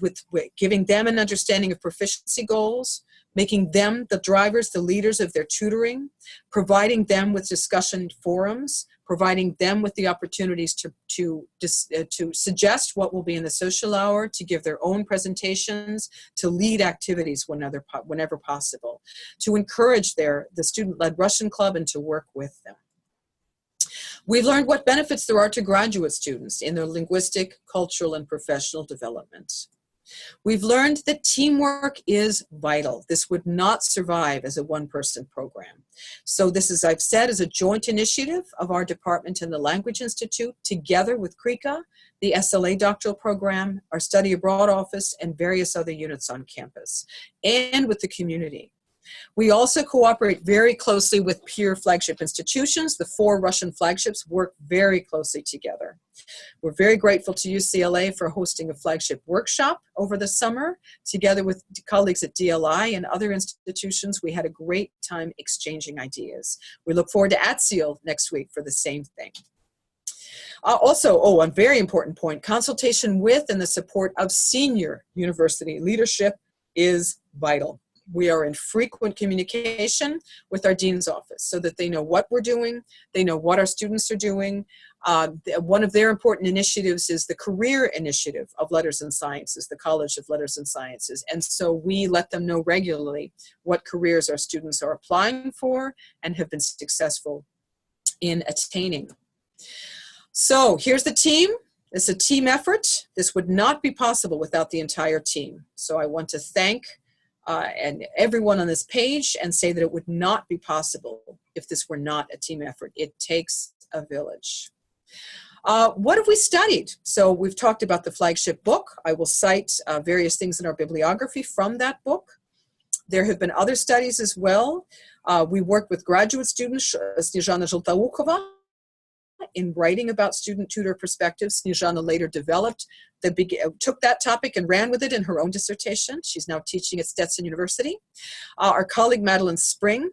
with giving them an understanding of proficiency goals, making them the drivers, the leaders of their tutoring, providing them with discussion forums, providing them with the opportunities to suggest what will be in the social hour, to give their own presentations, to lead activities whenever possible, to encourage the student-led Russian club and to work with them. We've learned what benefits there are to graduate students in their linguistic, cultural, and professional development. We've learned that teamwork is vital. This would not survive as a one-person program. So this, as I've said, is a joint initiative of our department and the Language Institute, together with CRECA, the SLA doctoral program, our study abroad office, and various other units on campus, and with the community. We also cooperate very closely with peer flagship institutions. The 4 Russian flagships work very closely together. We're very grateful to UCLA for hosting a flagship workshop over the summer. Together with colleagues at DLI and other institutions, we had a great time exchanging ideas. We look forward to ACTR next week for the same thing. Also, a very important point, consultation with and the support of senior university leadership is vital. We are in frequent communication with our dean's office so that they know what we're doing, they know what our students are doing. One of their important initiatives is the career initiative of Letters and Sciences, the College of Letters and Sciences. And so we let them know regularly what careers our students are applying for and have been successful in attaining. So here's the team. It's a team effort. This would not be possible without the entire team. So I want to thank and everyone on this page and say that it would not be possible if this were not a team effort. It takes a village. What have we studied? So we've talked about the flagship book. I will cite various things in our bibliography from that book. There have been other studies as well. We worked with graduate students, Snezhana Zheltoukova, in writing about student tutor perspectives. Snezhana later took that topic and ran with it in her own dissertation. She's now teaching at Stetson University. Our colleague Madeline Spring,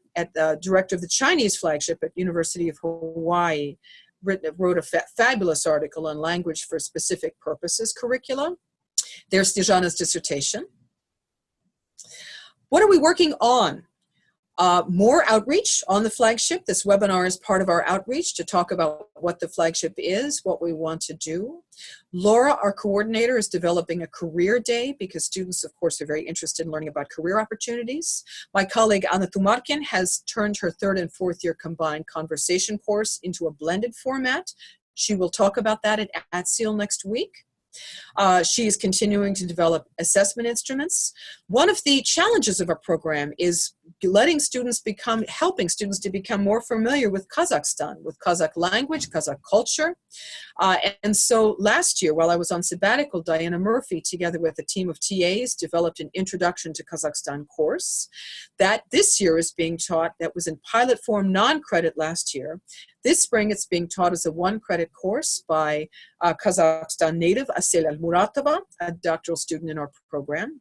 director of the Chinese flagship at University of Hawaii, wrote a fabulous article on language for specific purposes curricula. There's Snezhana's dissertation. What are we working on? More outreach on the flagship. This webinar is part of our outreach to talk about what the flagship is, what we want to do. Laura, our coordinator, is developing a career day because students, of course, are very interested in learning about career opportunities. My colleague Anna Tumarkin has turned her 3rd and 4th year combined conversation course into a blended format. She will talk about that at ATSEAL next week. She is continuing to develop assessment instruments. One of the challenges of our program is helping students to become more familiar with Kazakhstan, with Kazakh language, Kazakh culture. And so last year, while I was on sabbatical, Diana Murphy, together with a team of TAs, developed an Introduction to Kazakhstan course that this year is being taught, that was in pilot form, non-credit last year. This spring, it's being taught as a 1-credit course by Kazakhstan native Asel Al-Muratova, a doctoral student in our program,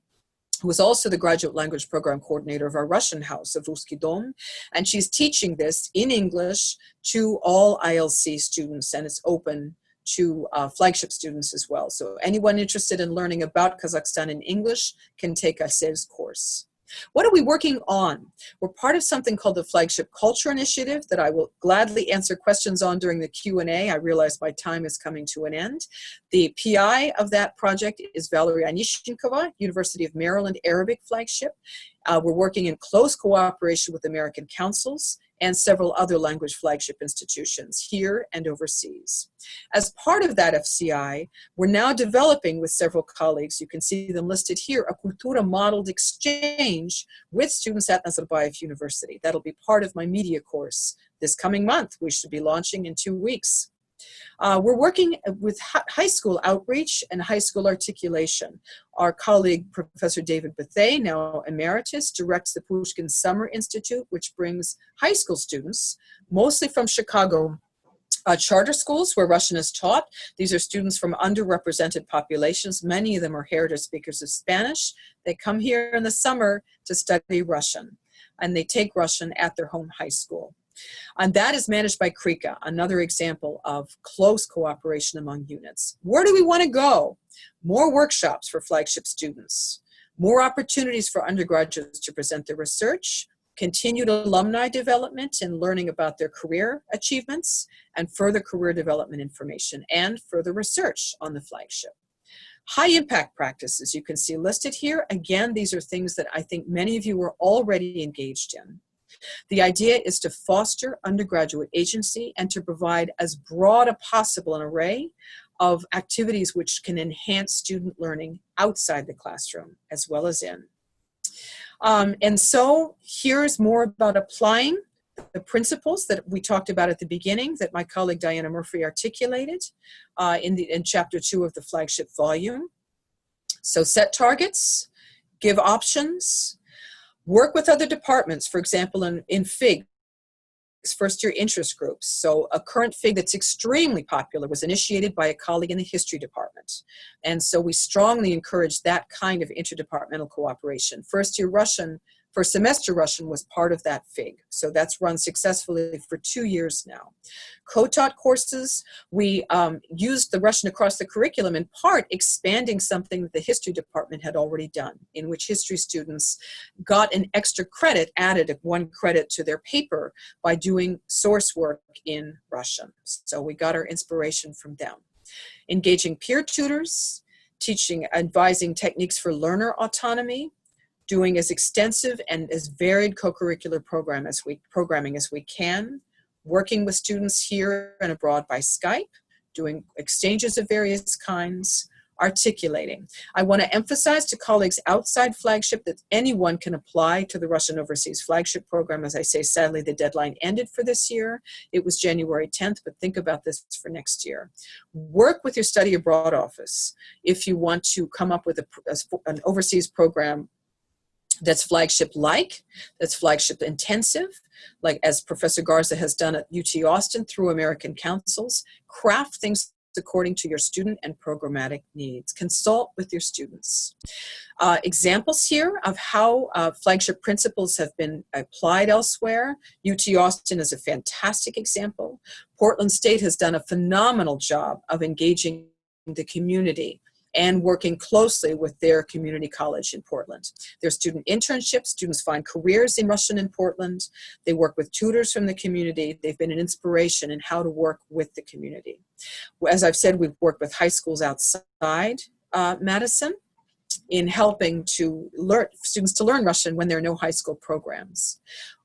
who is also the graduate language program coordinator of our Russian house of Ruski Dom. And she's teaching this in English to all ILC students, and it's open to flagship students as well. So anyone interested in learning about Kazakhstan in English can take Asel's course. What are we working on? We're part of something called the Flagship Culture Initiative that I will gladly answer questions on during the Q&A. I realize my time is coming to an end. The PI of that project is Valeria Anishchinkova, University of Maryland Arabic Flagship. We're working in close cooperation with American councils and several other language flagship institutions here and overseas. As part of that FCI, we're now developing with several colleagues, you can see them listed here, a Kultura modeled exchange with students at Nazarbayev University. That'll be part of my media course this coming month. We should be launching in 2 weeks. We're working with high school outreach and high school articulation. Our colleague, Professor David Bethay, now emeritus, directs the Pushkin Summer Institute, which brings high school students, mostly from Chicago, charter schools where Russian is taught. These are students from underrepresented populations. Many of them are heritage speakers of Spanish. They come here in the summer to study Russian, and they take Russian at their home high school. And that is managed by KRIKA, another example of close cooperation among units. Where do we want to go? More workshops for flagship students, more opportunities for undergraduates to present their research, continued alumni development and learning about their career achievements, and further career development information, and further research on the flagship. High impact practices you can see listed here. Again, these are things that I think many of you are already engaged in. The idea is to foster undergraduate agency and to provide as broad a possible an array of activities which can enhance student learning outside the classroom as well as in. And so here's more about applying the principles that we talked about at the beginning that my colleague Diana Murphy articulated in chapter 2 of the flagship volume. So set targets, give options, work with other departments, for example, in FIG, first year interest groups. So a current FIG that's extremely popular was initiated by a colleague in the history department. And so we strongly encourage that kind of interdepartmental cooperation. First semester Russian was part of that FIG. So that's run successfully for 2 years now. Co-taught courses, we used the Russian across the curriculum, in part expanding something that the history department had already done, in which history students got an extra credit, added 1 credit to their paper by doing source work in Russian. So we got our inspiration from them. Engaging peer tutors, teaching, advising techniques for learner autonomy, doing as extensive and as varied co-curricular programming as we can, working with students here and abroad by Skype, doing exchanges of various kinds, articulating. I want to emphasize to colleagues outside flagship that anyone can apply to the Russian Overseas Flagship Program. As I say, sadly, the deadline ended for this year. It was January 10th, but think about this for next year. Work with your study abroad office if you want to come up with an overseas program that's flagship-like, that's flagship intensive, like as Professor Garza has done at UT Austin through American councils. Craft things according to your student and programmatic needs. Consult with your students. Examples here of how flagship principles have been applied elsewhere. UT Austin is a fantastic example. Portland State has done a phenomenal job of engaging the community and working closely with their community college in Portland. There's student internships. Students find careers in Russian in Portland. They work with tutors from the community. They've been an inspiration in how to work with the community. As I've said, we've worked with high schools outside Madison in helping to learn students to learn Russian when there are no high school programs.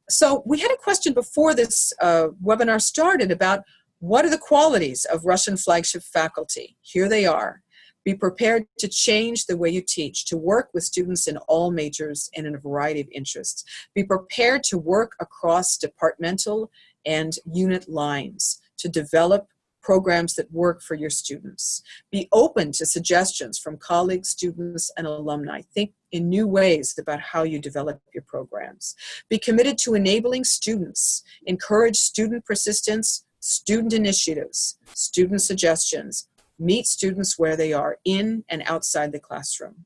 So we had a question before this webinar started about what are the qualities of Russian flagship faculty? Here they are. Be prepared to change the way you teach, to work with students in all majors and in a variety of interests. Be prepared to work across departmental and unit lines to develop programs that work for your students. Be open to suggestions from colleagues, students, and alumni. Think in new ways about how you develop your programs. Be committed to enabling students. Encourage student persistence, student initiatives, student suggestions. Meet students where they are, in and outside the classroom.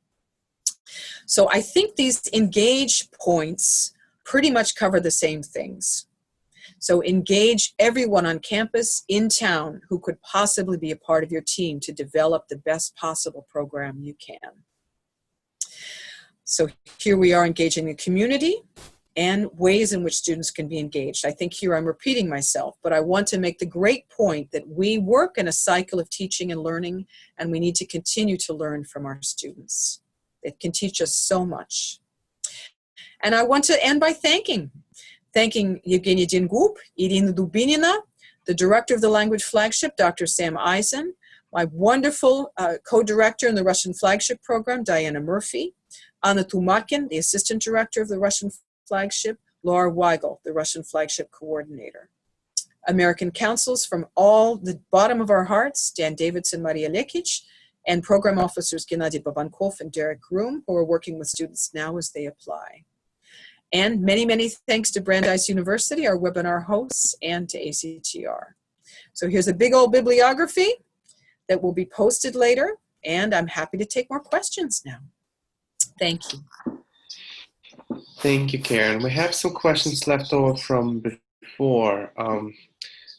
So I think these engage points pretty much cover the same things. So engage everyone on campus, in town, who could possibly be a part of your team to develop the best possible program you can. So here we are engaging the community and ways in which students can be engaged. I think here I'm repeating myself, but I want to make the great point that we work in a cycle of teaching and learning, and we need to continue to learn from our students. It can teach us so much. And I want to end by thanking Evgeny Dingup, Irina Dubinina, the director of the Language Flagship, Dr. Sam Eisen, my wonderful co-director in the Russian Flagship program, Diana Murphy, Anna Tumakin, the assistant director of the Russian Flagship, Laura Weigel, the Russian Flagship coordinator. American councils from all the bottom of our hearts, Dan Davidson, Maria Lekic, and program officers Gennady Babankov and Derek Groom, who are working with students now as they apply. And many, many thanks to Brandeis University, our webinar hosts, and to ACTR. So here's a big old bibliography that will be posted later, and I'm happy to take more questions now. Thank you. Thank you, Karen. We have some questions left over from before.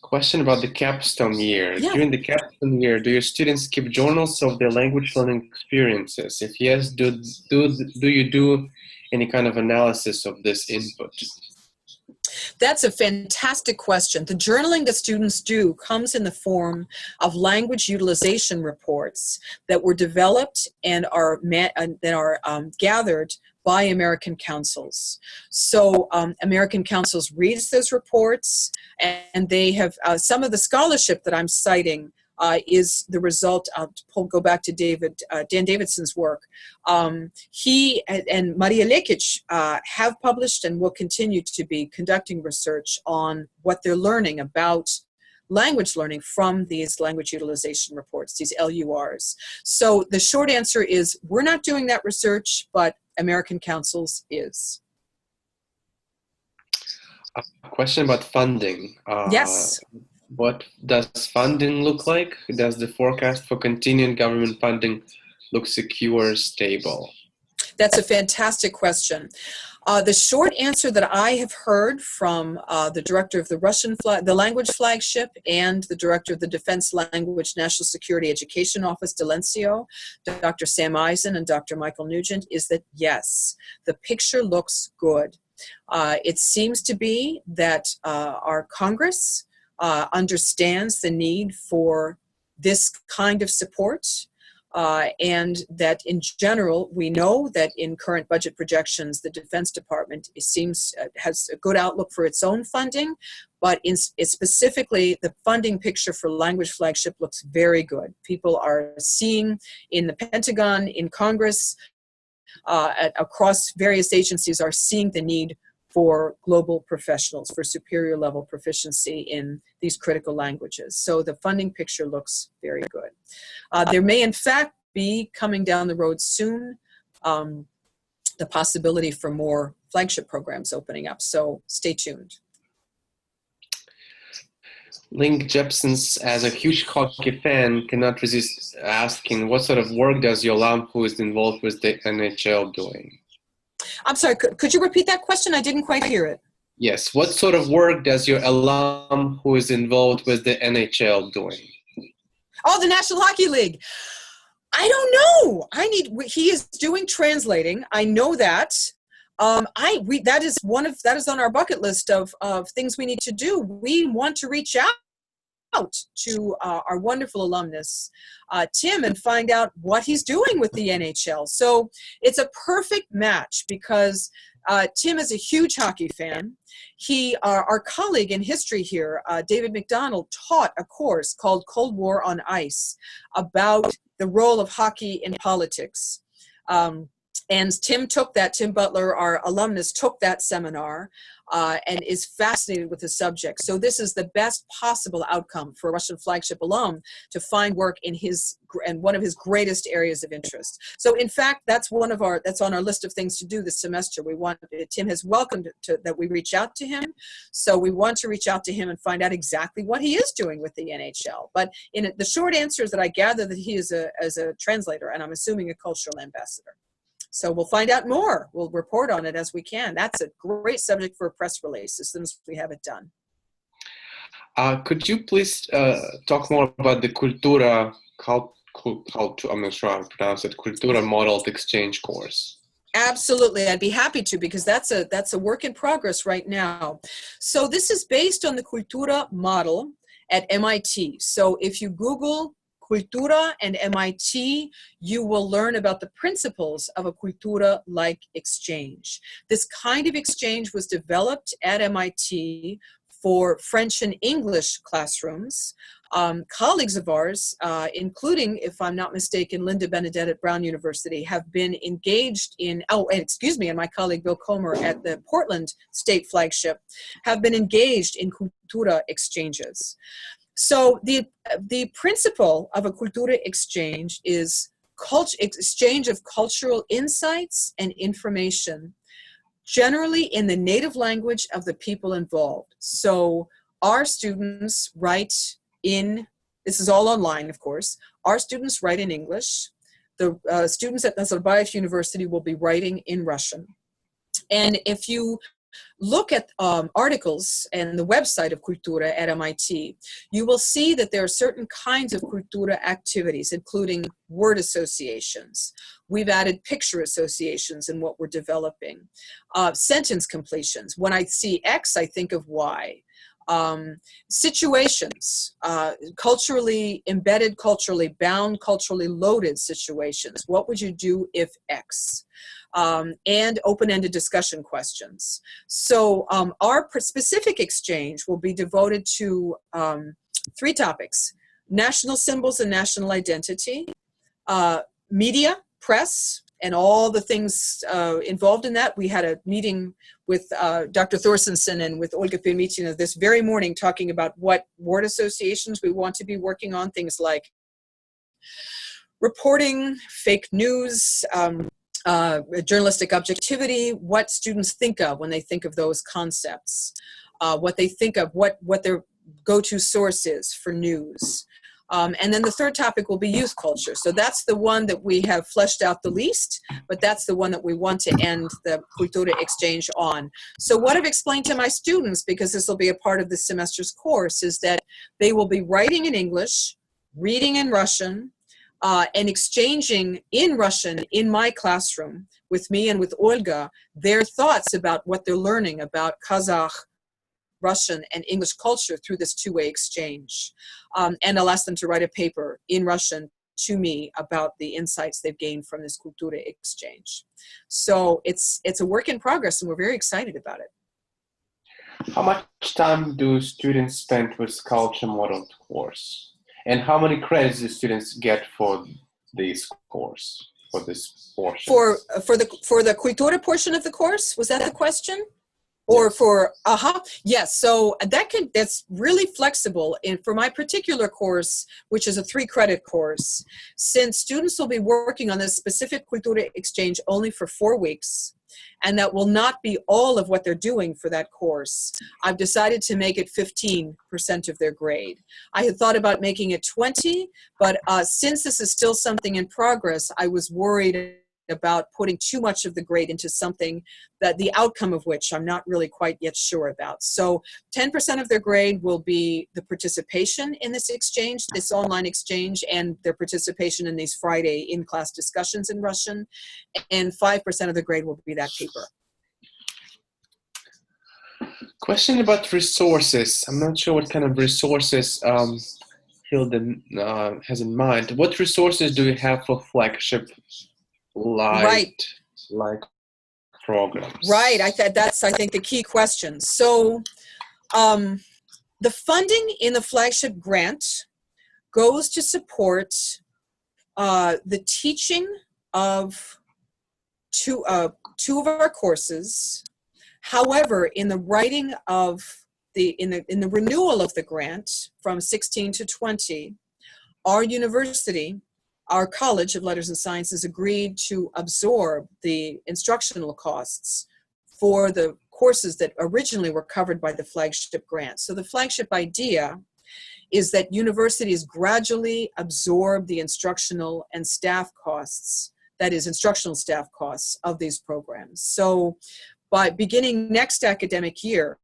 Question about the capstone year. Yeah. During the capstone year, do your students keep journals of their language learning experiences? If yes, do you do any kind of analysis of this input? That's a fantastic question. The journaling that students do comes in the form of language utilization reports that were developed and are gathered by American councils. So American councils reads those reports, and they have some of the scholarship that I'm citing is the result of, go back to Dan Davidson's work. He and Maria Lekic have published and will continue to be conducting research on what they're learning about language learning from these language utilization reports, these LURs. So the short answer is we're not doing that research, but American Councils is. A question about funding. Yes. What does funding look like? Does the forecast for continuing government funding look secure, stable? That's a fantastic question. The short answer that I have heard from the director of the Language Flagship and the director of the Defense Language National Security Education Office, Delencio, Dr. Sam Eisen and Dr. Michael Nugent, is that yes, the picture looks good. It seems to be that our Congress understands the need for this kind of support. And that in general, we know that in current budget projections, the Defense Department has a good outlook for its own funding, but specifically the funding picture for Language Flagship looks very good. People are seeing in the Pentagon, in Congress, across various agencies are seeing the need for global professionals, for superior level proficiency in these critical languages. So the funding picture looks very good. There may in fact be coming down the road soon the possibility for more flagship programs opening up, so stay tuned. Link Jepsons, as a huge hockey fan, cannot resist asking, what sort of work does your alum who is involved with the NHL doing? I'm sorry, could you repeat that question? I didn't quite hear it. Yes, what sort of work does your alum who is involved with the NHL doing? Oh, the National Hockey League. I don't know. He is doing translating. I know that. That is on our bucket list of things we need to do. We want to reach out to our wonderful alumnus, Tim, and find out what he's doing with the NHL. So it's a perfect match because Tim is a huge hockey fan. Our colleague in history here, David McDonald, taught a course called Cold War on Ice about the role of hockey in politics. And Tim Butler, our alumnus, took that seminar and is fascinated with the subject. So this is the best possible outcome for a Russian Flagship alum to find work in one of his greatest areas of interest. So in fact, that's on our list of things to do this semester. Tim has welcomed that we reach out to him. So we want to reach out to him and find out exactly what he is doing with the NHL. But the short answer is that I gather that he is as a translator, and I'm assuming a cultural ambassador. So we'll find out more. We'll report on it as we can. That's a great subject for a press release as soon as we have it done. Could you please talk more about the Cultura, I'm not sure how to pronounce it, Cultura Modeled Exchange course? Absolutely, I'd be happy to, because that's a work in progress right now. So this is based on the Cultura model at MIT. So if you Google Cultura and MIT, you will learn about the principles of a Cultura-like exchange. This kind of exchange was developed at MIT for French and English classrooms. Colleagues of ours, including, if I'm not mistaken, Linda Benedette at Brown University, have been engaged in, and my colleague Bill Comer at the Portland State Flagship, have been engaged in Cultura exchanges. So the principle of a Cultura exchange is exchange of cultural insights and information, generally in the native language of the people involved. So our students write this is all online, of course, our students write in English. The students at Nazarbayev University will be writing in Russian. And if you look at articles and the website of Cultura at MIT, you will see that there are certain kinds of Cultura activities, including word associations. We've added picture associations in what we're developing. Sentence completions. When I see X, I think of Y. Situations, culturally embedded, culturally bound, culturally loaded situations. What would you do if X? And open-ended discussion questions. So our specific exchange will be devoted to 3 topics: national symbols and national identity, media, press, and all the things involved in that. We had a meeting with Dr. Thorstensen and with Olga Permitina this very morning talking about what word associations we want to be working on, things like reporting, fake news, journalistic objectivity, what students think of when they think of those concepts, what they think of, what their go-to source is for news. And then the third topic will be youth culture. So that's the one that we have fleshed out the least, but that's the one that we want to end the Cultura exchange on. So what I've explained to my students, because this will be a part of this semester's course, is that they will be writing in English, reading in Russian, and exchanging in Russian in my classroom with me and with Olga, their thoughts about what they're learning about Kazakh, Russian, and English culture through this two-way exchange. And I'll ask them to write a paper in Russian to me about the insights they've gained from this Cultura exchange. So it's a work in progress, and we're very excited about it. How much time do students spend with Culture Modeled course? And how many credits do students get for this course, for this portion? For the Cultura portion of the course, was that the question? Or for, yes, so that's really flexible. And for my particular course, which is a 3-credit course, since students will be working on this specific Cultura exchange only for 4 weeks, and that will not be all of what they're doing for that course, I've decided to make it 15% of their grade. I had thought about making it 20, but since this is still something in progress, I was worried about putting too much of the grade into something that the outcome of which I'm not really quite yet sure about. So 10% of their grade will be the participation in this exchange, this online exchange, and their participation in these Friday in-class discussions in Russian, and 5% of the grade will be that paper. Question about resources. I'm not sure what kind of resources Hilda has in mind. What resources do you have for flagship like programs? Right. That's I think the key question. So the funding in the flagship grant goes to support the teaching of two of our courses. However, in the writing of in the renewal of the grant from 16 to 20, our university, our College of Letters and Sciences, agreed to absorb the instructional costs for the courses that originally were covered by the flagship grant. So the flagship idea is that universities gradually absorb the instructional and staff costs, that is, instructional staff costs of these programs. So by beginning next academic year,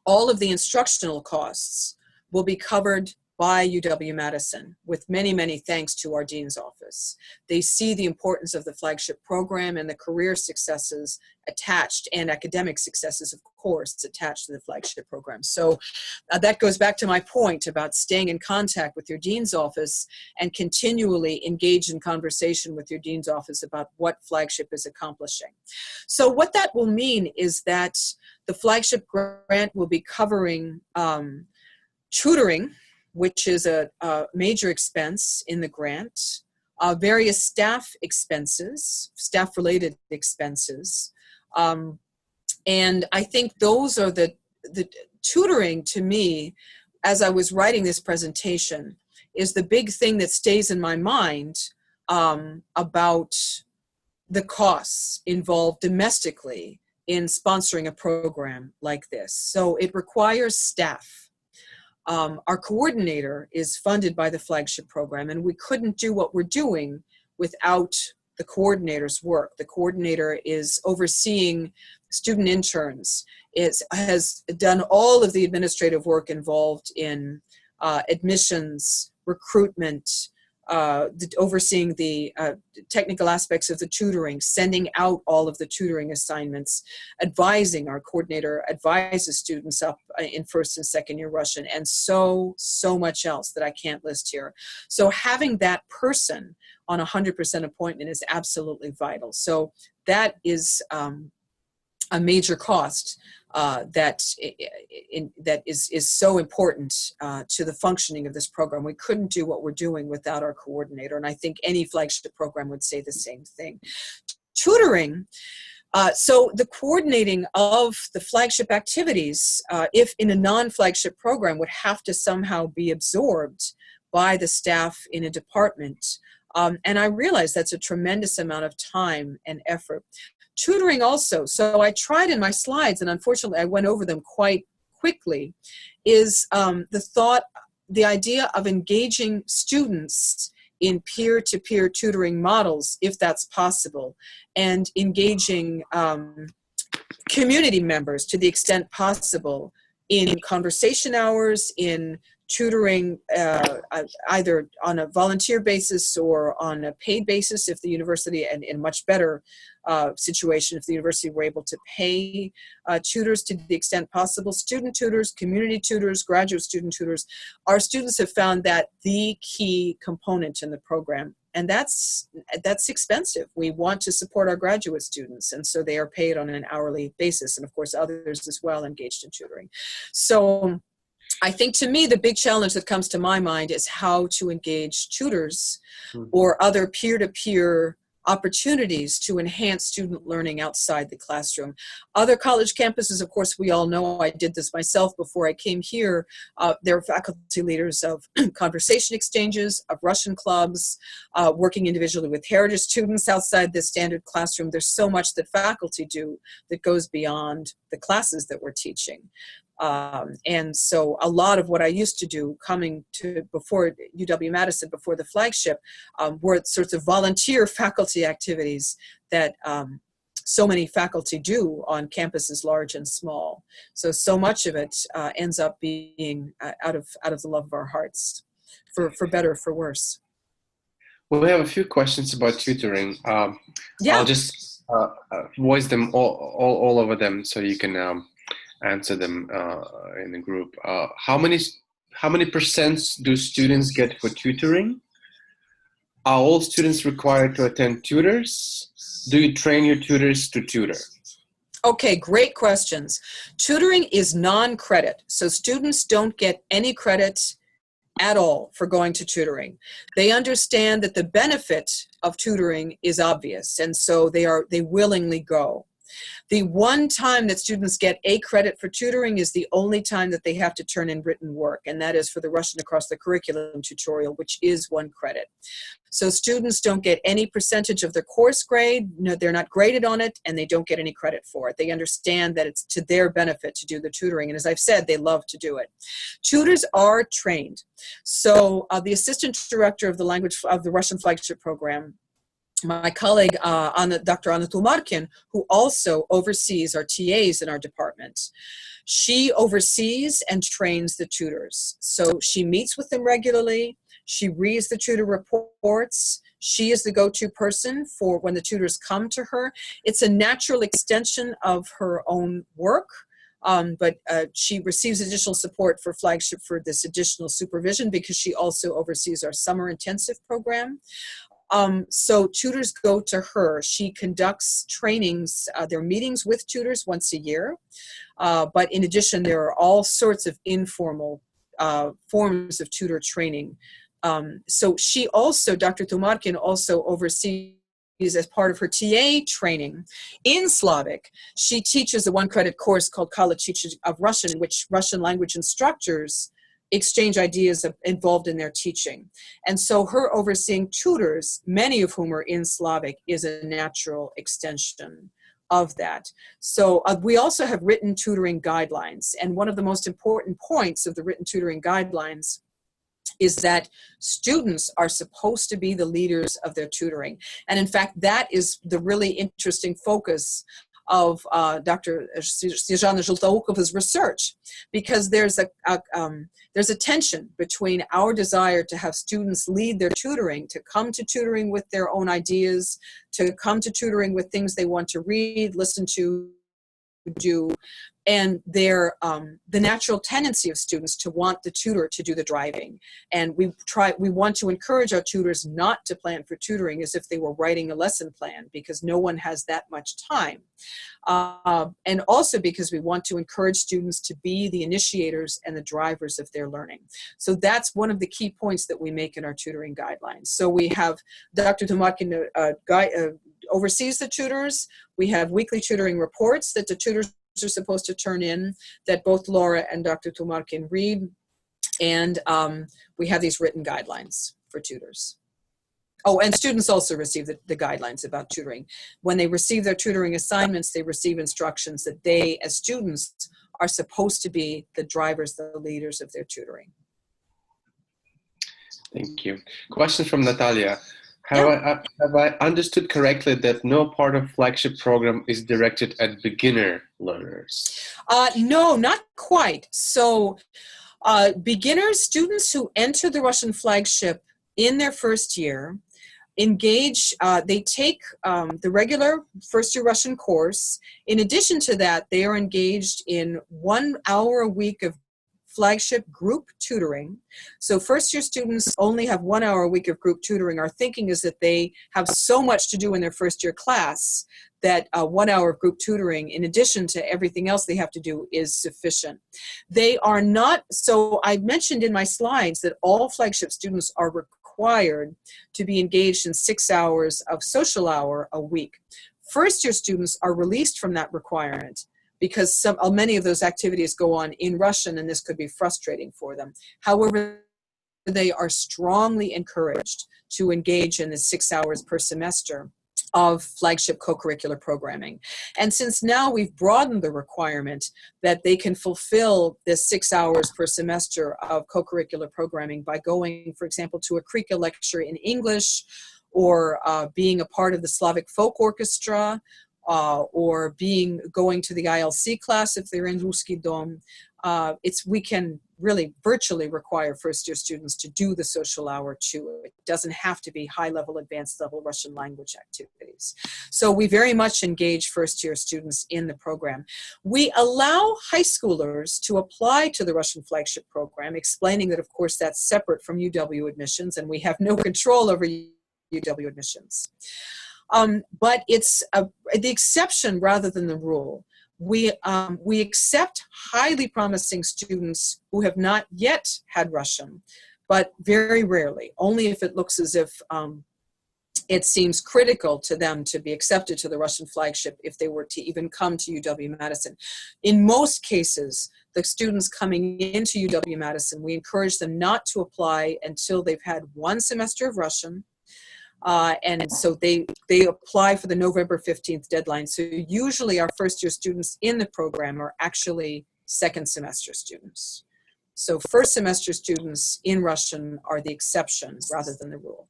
all of the instructional costs will be covered by UW-Madison, with many, many thanks to our dean's office. They see the importance of the flagship program and the career successes attached, and academic successes, of course, attached to the flagship program. So that goes back to my point about staying in contact with your dean's office and continually engage in conversation with your dean's office about what flagship is accomplishing. So what that will mean is that the flagship grant will be covering tutoring, which is a major expense in the grant, various staff expenses, staff-related expenses. And I think those are the tutoring, to me, as I was writing this presentation, is the big thing that stays in my mind about the costs involved domestically in sponsoring a program like this. So it requires staff. Our coordinator is funded by the flagship program, and we couldn't do what we're doing without the coordinator's work. The coordinator is overseeing student interns, has done all of the administrative work involved in admissions, recruitment, overseeing the technical aspects of the tutoring, sending out all of the tutoring assignments, advising. Our coordinator advises students up in first and second year Russian, and so much else that I can't list here. So having that person on 100% appointment is absolutely vital. So that is a major cost that is so important to the functioning of this program. We couldn't do what we're doing without our coordinator, and I think any flagship program would say the same thing. Tutoring, so the coordinating of the flagship activities, if in a non-flagship program, would have to somehow be absorbed by the staff in a department. And I realize that's a tremendous amount of time and effort. Tutoring also, so I tried in my slides, and unfortunately I went over them quite quickly, is the idea of engaging students in peer-to-peer tutoring models, if that's possible, and engaging community members to the extent possible in conversation hours, in tutoring either on a volunteer basis or on a paid basis if the university, and in a much better situation if the university were able to pay tutors to the extent possible, student tutors, community tutors, graduate student tutors. Our students have found that the key component in the program, and that's expensive. We want to support our graduate students, and so they are paid on an hourly basis, and of course others as well engaged in tutoring. So I think, to me, the big challenge that comes to my mind is how to engage tutors or other peer-to-peer opportunities to enhance student learning outside the classroom. Other college campuses, of course, we all know, I did this myself before I came here, there are faculty leaders of conversation exchanges, of Russian clubs, working individually with heritage students outside the standard classroom. There's so much that faculty do that goes beyond the classes that we're teaching. And so a lot of what I used to do coming to before UW-Madison, before the flagship, were sorts of volunteer faculty activities that so many faculty do on campuses large and small. So much of it ends up being out of the love of our hearts, for better or for worse. Well, we have a few questions about tutoring. Yeah. I'll just voice them all over them so you can answer them in the group. How many percent do students get for tutoring? Are all students required to attend tutors? Do you train your tutors to tutor? Okay, great questions. Tutoring is non-credit, so students don't get any credit at all for going to tutoring. They understand that the benefit of tutoring is obvious, and so they willingly go. The one time that students get a credit for tutoring is the only time that they have to turn in written work, and that is for the Russian Across the Curriculum tutorial, which is 1 credit. So students don't get any percentage of their course grade. No, they're not graded on it, and they don't get any credit for it. They understand that it's to their benefit to do the tutoring, and as I've said, they love to do it. Tutors are trained. So the assistant director of the Russian Flagship program, my colleague, Dr. Anna Tulmarkin, who also oversees our TAs in our department, she oversees and trains the tutors. So she meets with them regularly. She reads the tutor reports. She is the go-to person for when the tutors come to her. It's a natural extension of her own work. But she receives additional support for Flagship for this additional supervision because she also oversees our summer intensive program. So tutors go to her. She conducts trainings. There are meetings with tutors once a year. But in addition, there are all sorts of informal forms of tutor training. So she also, Dr. Tumarkin, also oversees, as part of her TA training in Slavic, she teaches a 1-credit course called College of Russian, in which Russian language instructors exchange ideas involved in their teaching. And so her overseeing tutors, many of whom are in Slavic, is a natural extension of that. So we also have written tutoring guidelines. And one of the most important points of the written tutoring guidelines is that students are supposed to be the leaders of their tutoring. And in fact, that is the really interesting focus of Dr. Snezhana Zheltoukova's research, because there's a tension between our desire to have students lead their tutoring, to come to tutoring with their own ideas, to come to tutoring with things they want to read, listen to, do, and the natural tendency of students to want the tutor to do the driving. And we want to encourage our tutors not to plan for tutoring as if they were writing a lesson plan, because no one has that much time. And also because we want to encourage students to be the initiators and the drivers of their learning. So that's one of the key points that we make in our tutoring guidelines. So we have Dr. Tumarkin oversees the tutors. We have weekly tutoring reports that the tutors are supposed to turn in, that both Laura and Dr. Tumarkin read. And we have these written guidelines for tutors. Oh, and students also receive the guidelines about tutoring. When they receive their tutoring assignments, they receive instructions that they, as students, are supposed to be the drivers, the leaders of their tutoring. Thank you. Question from Natalia. Have I understood correctly that no part of Flagship program is directed at beginner learners? No, not quite. So beginners, students who enter the Russian Flagship in their first year, engage, they take the regular first-year Russian course. In addition to that, they are engaged in 1 hour a week of Flagship group tutoring. So first-year students only have 1 hour a week of group tutoring. Our thinking is that they have so much to do in their first-year class that 1 hour of group tutoring, in addition to everything else they have to do, is sufficient. They are not, so I mentioned in my slides that all Flagship students are required to be engaged in 6 hours of social hour a week. First-year students are released from that requirement because many of those activities go on in Russian, and this could be frustrating for them. However, they are strongly encouraged to engage in the 6 hours per semester of flagship co-curricular programming. And since now we've broadened the requirement that they can fulfill this 6 hours per semester of co-curricular programming by going, for example, to a Krika lecture in English, or being a part of the Slavic Folk Orchestra, or going to the ILC class if they're in Ruski Dom, we can really virtually require first-year students to do the social hour too. It doesn't have to be high-level, advanced-level Russian language activities. So we very much engage first-year students in the program. We allow high schoolers to apply to the Russian flagship program, explaining that, of course, that's separate from UW admissions, and we have no control over UW admissions. But it's the exception rather than the rule. We accept highly promising students who have not yet had Russian, but very rarely, only if it looks as if it seems critical to them to be accepted to the Russian flagship if they were to even come to UW-Madison. In most cases, the students coming into UW-Madison, we encourage them not to apply until they've had 1 semester of Russian. And so they apply for the November 15th deadline. So usually our first year students in the program are actually second semester students. So first semester students in Russian are the exception rather than the rule.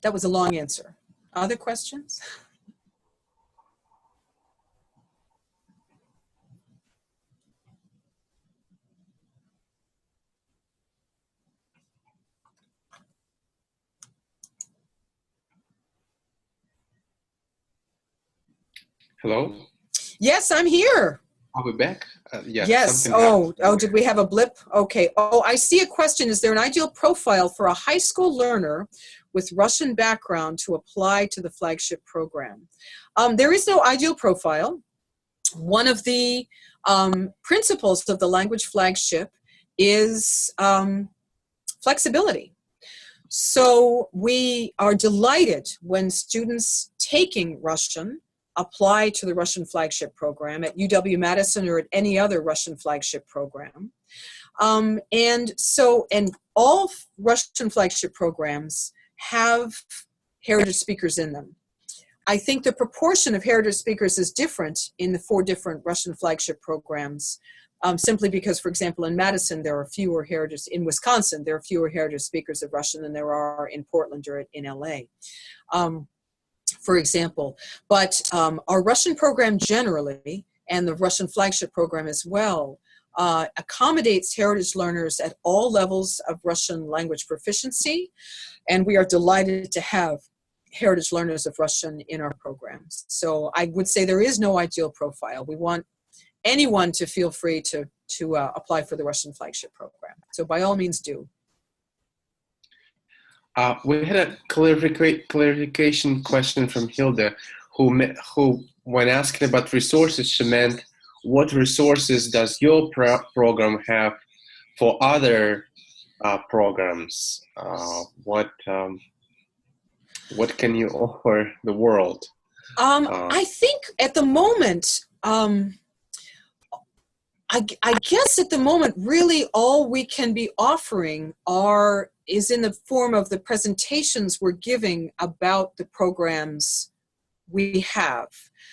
That was a long answer. Other questions? Hello? Yes, I'm here. Are we back? Yeah, yes. Oh, did we have a blip? Okay. Oh, I see a question. Is there an ideal profile for a high school learner with Russian background to apply to the flagship program? There is no ideal profile. One of the principles of the language flagship is flexibility. So we are delighted when students taking Russian apply to the Russian flagship program at UW-Madison or at any other Russian flagship program. And all Russian flagship programs have heritage speakers in them. I think the proportion of heritage speakers is different in the 4 different Russian flagship programs, simply because, for example, in Madison, there are fewer heritage, in Wisconsin, there are fewer heritage speakers of Russian than there are in Portland or in LA. For example, but our Russian program generally, and the Russian flagship program as well, accommodates heritage learners at all levels of Russian language proficiency, and we are delighted to have heritage learners of Russian in our programs. So I would say there is no ideal profile. We want anyone to feel free to apply for the Russian flagship program. So by all means do. We had a clarification question from Hilda, who, when asking about resources, she meant, what resources does your program have for other programs? What can you offer the world? I think at the moment, I guess at the moment, really all we can be offering is in the form of the presentations we're giving about the programs we have.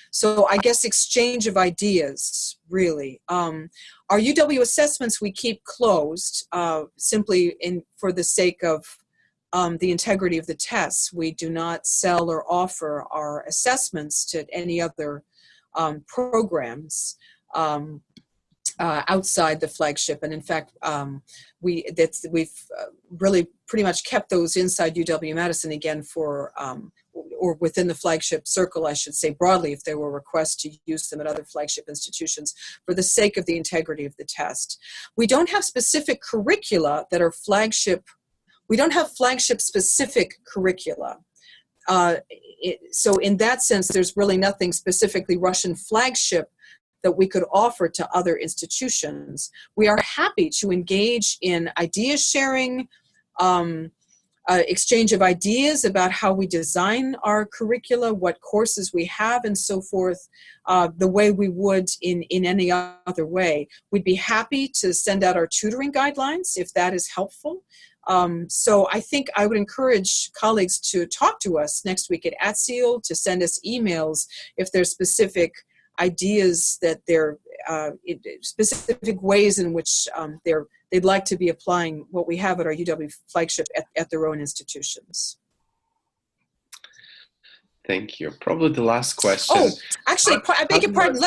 So I guess exchange of ideas, really. Our UW assessments we keep closed simply for the sake of the integrity of the tests. We do not sell or offer our assessments to any other programs outside the flagship, and in fact, we've really pretty much kept those inside UW-Madison again for, or within the flagship circle, I should say broadly, if there were requests to use them at other flagship institutions for the sake of the integrity of the test. We don't have specific curricula that are flagship. We don't have flagship specific curricula. So in that sense, there's really nothing specifically Russian flagship that we could offer to other institutions. We are happy to engage in idea sharing, exchange of ideas about how we design our curricula, what courses we have, and so forth, the way we would in any other way. We'd be happy to send out our tutoring guidelines if that is helpful. So I think I would encourage colleagues to talk to us next week at ACTR, to send us emails if there's specific ideas that they're specific ways in which they'd like to be applying what we have at our UW flagship at their own institutions. Thank you. Probably the last question. Oh, actually, I beg your pardon.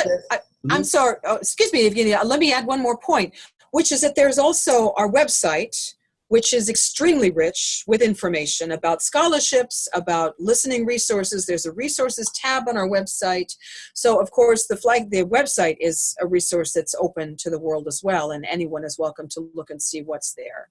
I'm sorry. Oh, excuse me, Evgenia. Let me add one more point, which is that there's also our website, which is extremely rich with information about scholarships, about listening resources. There's a resources tab on our website. So, of course, the website is a resource that's open to the world as well, and anyone is welcome to look and see what's there.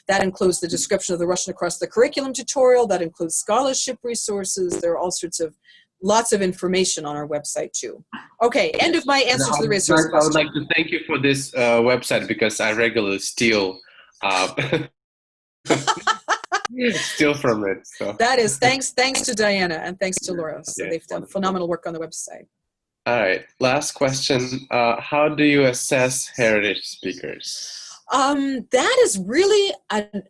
That includes the description of the Russian Across the Curriculum tutorial. That includes scholarship resources. There are all sorts of lots of information on our website too. Okay, end of my answer to the resource question. I would like to thank you for this website, because I regularly steal steal from it. So that is thanks to Diana and thanks to Laura. So they've done phenomenal work on the website. All right, last question. How do you assess heritage speakers? That is really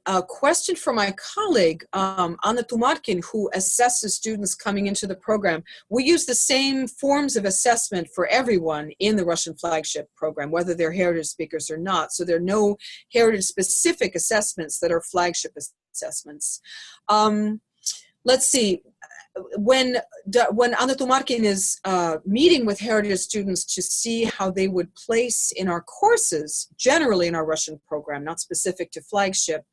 a question for my colleague, Anna Tumarkin, who assesses students coming into the program. We use the same forms of assessment for everyone in the Russian flagship program, whether they're heritage speakers or not. So there are no heritage-specific assessments that are flagship assessments. Let's see. When Anna Tumarkin is meeting with heritage students to see how they would place in our courses, generally in our Russian program, not specific to flagship,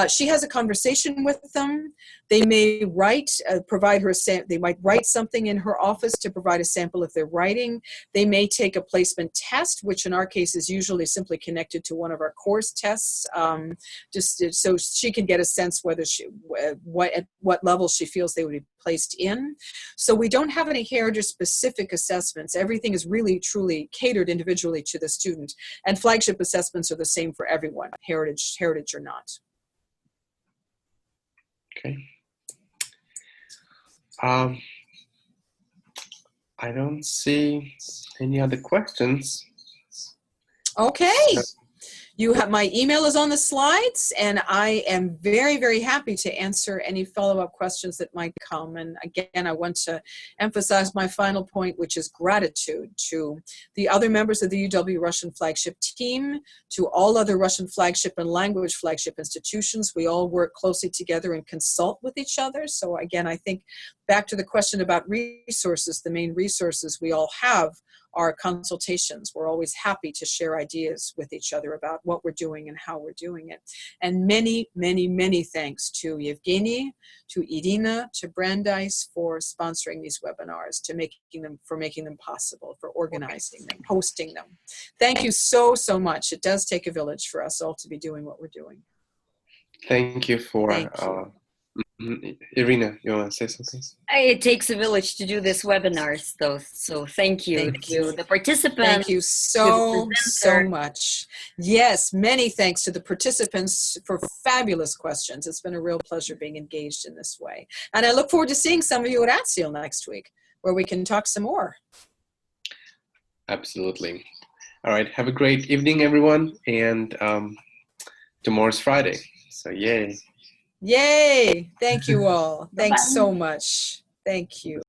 she has a conversation with them. They may write, they might write something in her office to provide a sample of their writing. They may take a placement test, which in our case is usually simply connected to one of our course tests, just so she can get a sense whether at what level she feels they would be placed in. So we don't have any heritage-specific assessments. Everything is really, truly catered individually to the student. And flagship assessments are the same for everyone, heritage or not. Okay. I don't see any other questions. Okay. My email is on the slides, and I am very, very happy to answer any follow-up questions that might come. And again, I want to emphasize my final point, which is gratitude to the other members of the UW Russian flagship team, to all other Russian flagship and language flagship institutions. We all work closely together and consult with each other. So again, I think back to the question about resources, the main resources we all have are consultations. We're always happy to share ideas with each other about what we're doing and how we're doing it. And many, many, many thanks to Evgeny, to Irina, to Brandeis for sponsoring these webinars, for making them possible, for organizing them, hosting them. Thank you so, so much. It does take a village for us all to be doing what we're doing. Thank you for Irina, you want to say something? It takes a village to do this webinars, though. So thank you to the participants. Thank you so much. Yes, many thanks to the participants for fabulous questions. It's been a real pleasure being engaged in this way. And I look forward to seeing some of you at ACTR next week, where we can talk some more. Absolutely. All right. Have a great evening, everyone. And tomorrow's Friday. So yay. Yay! Thank you all. Thanks so much. Thank you.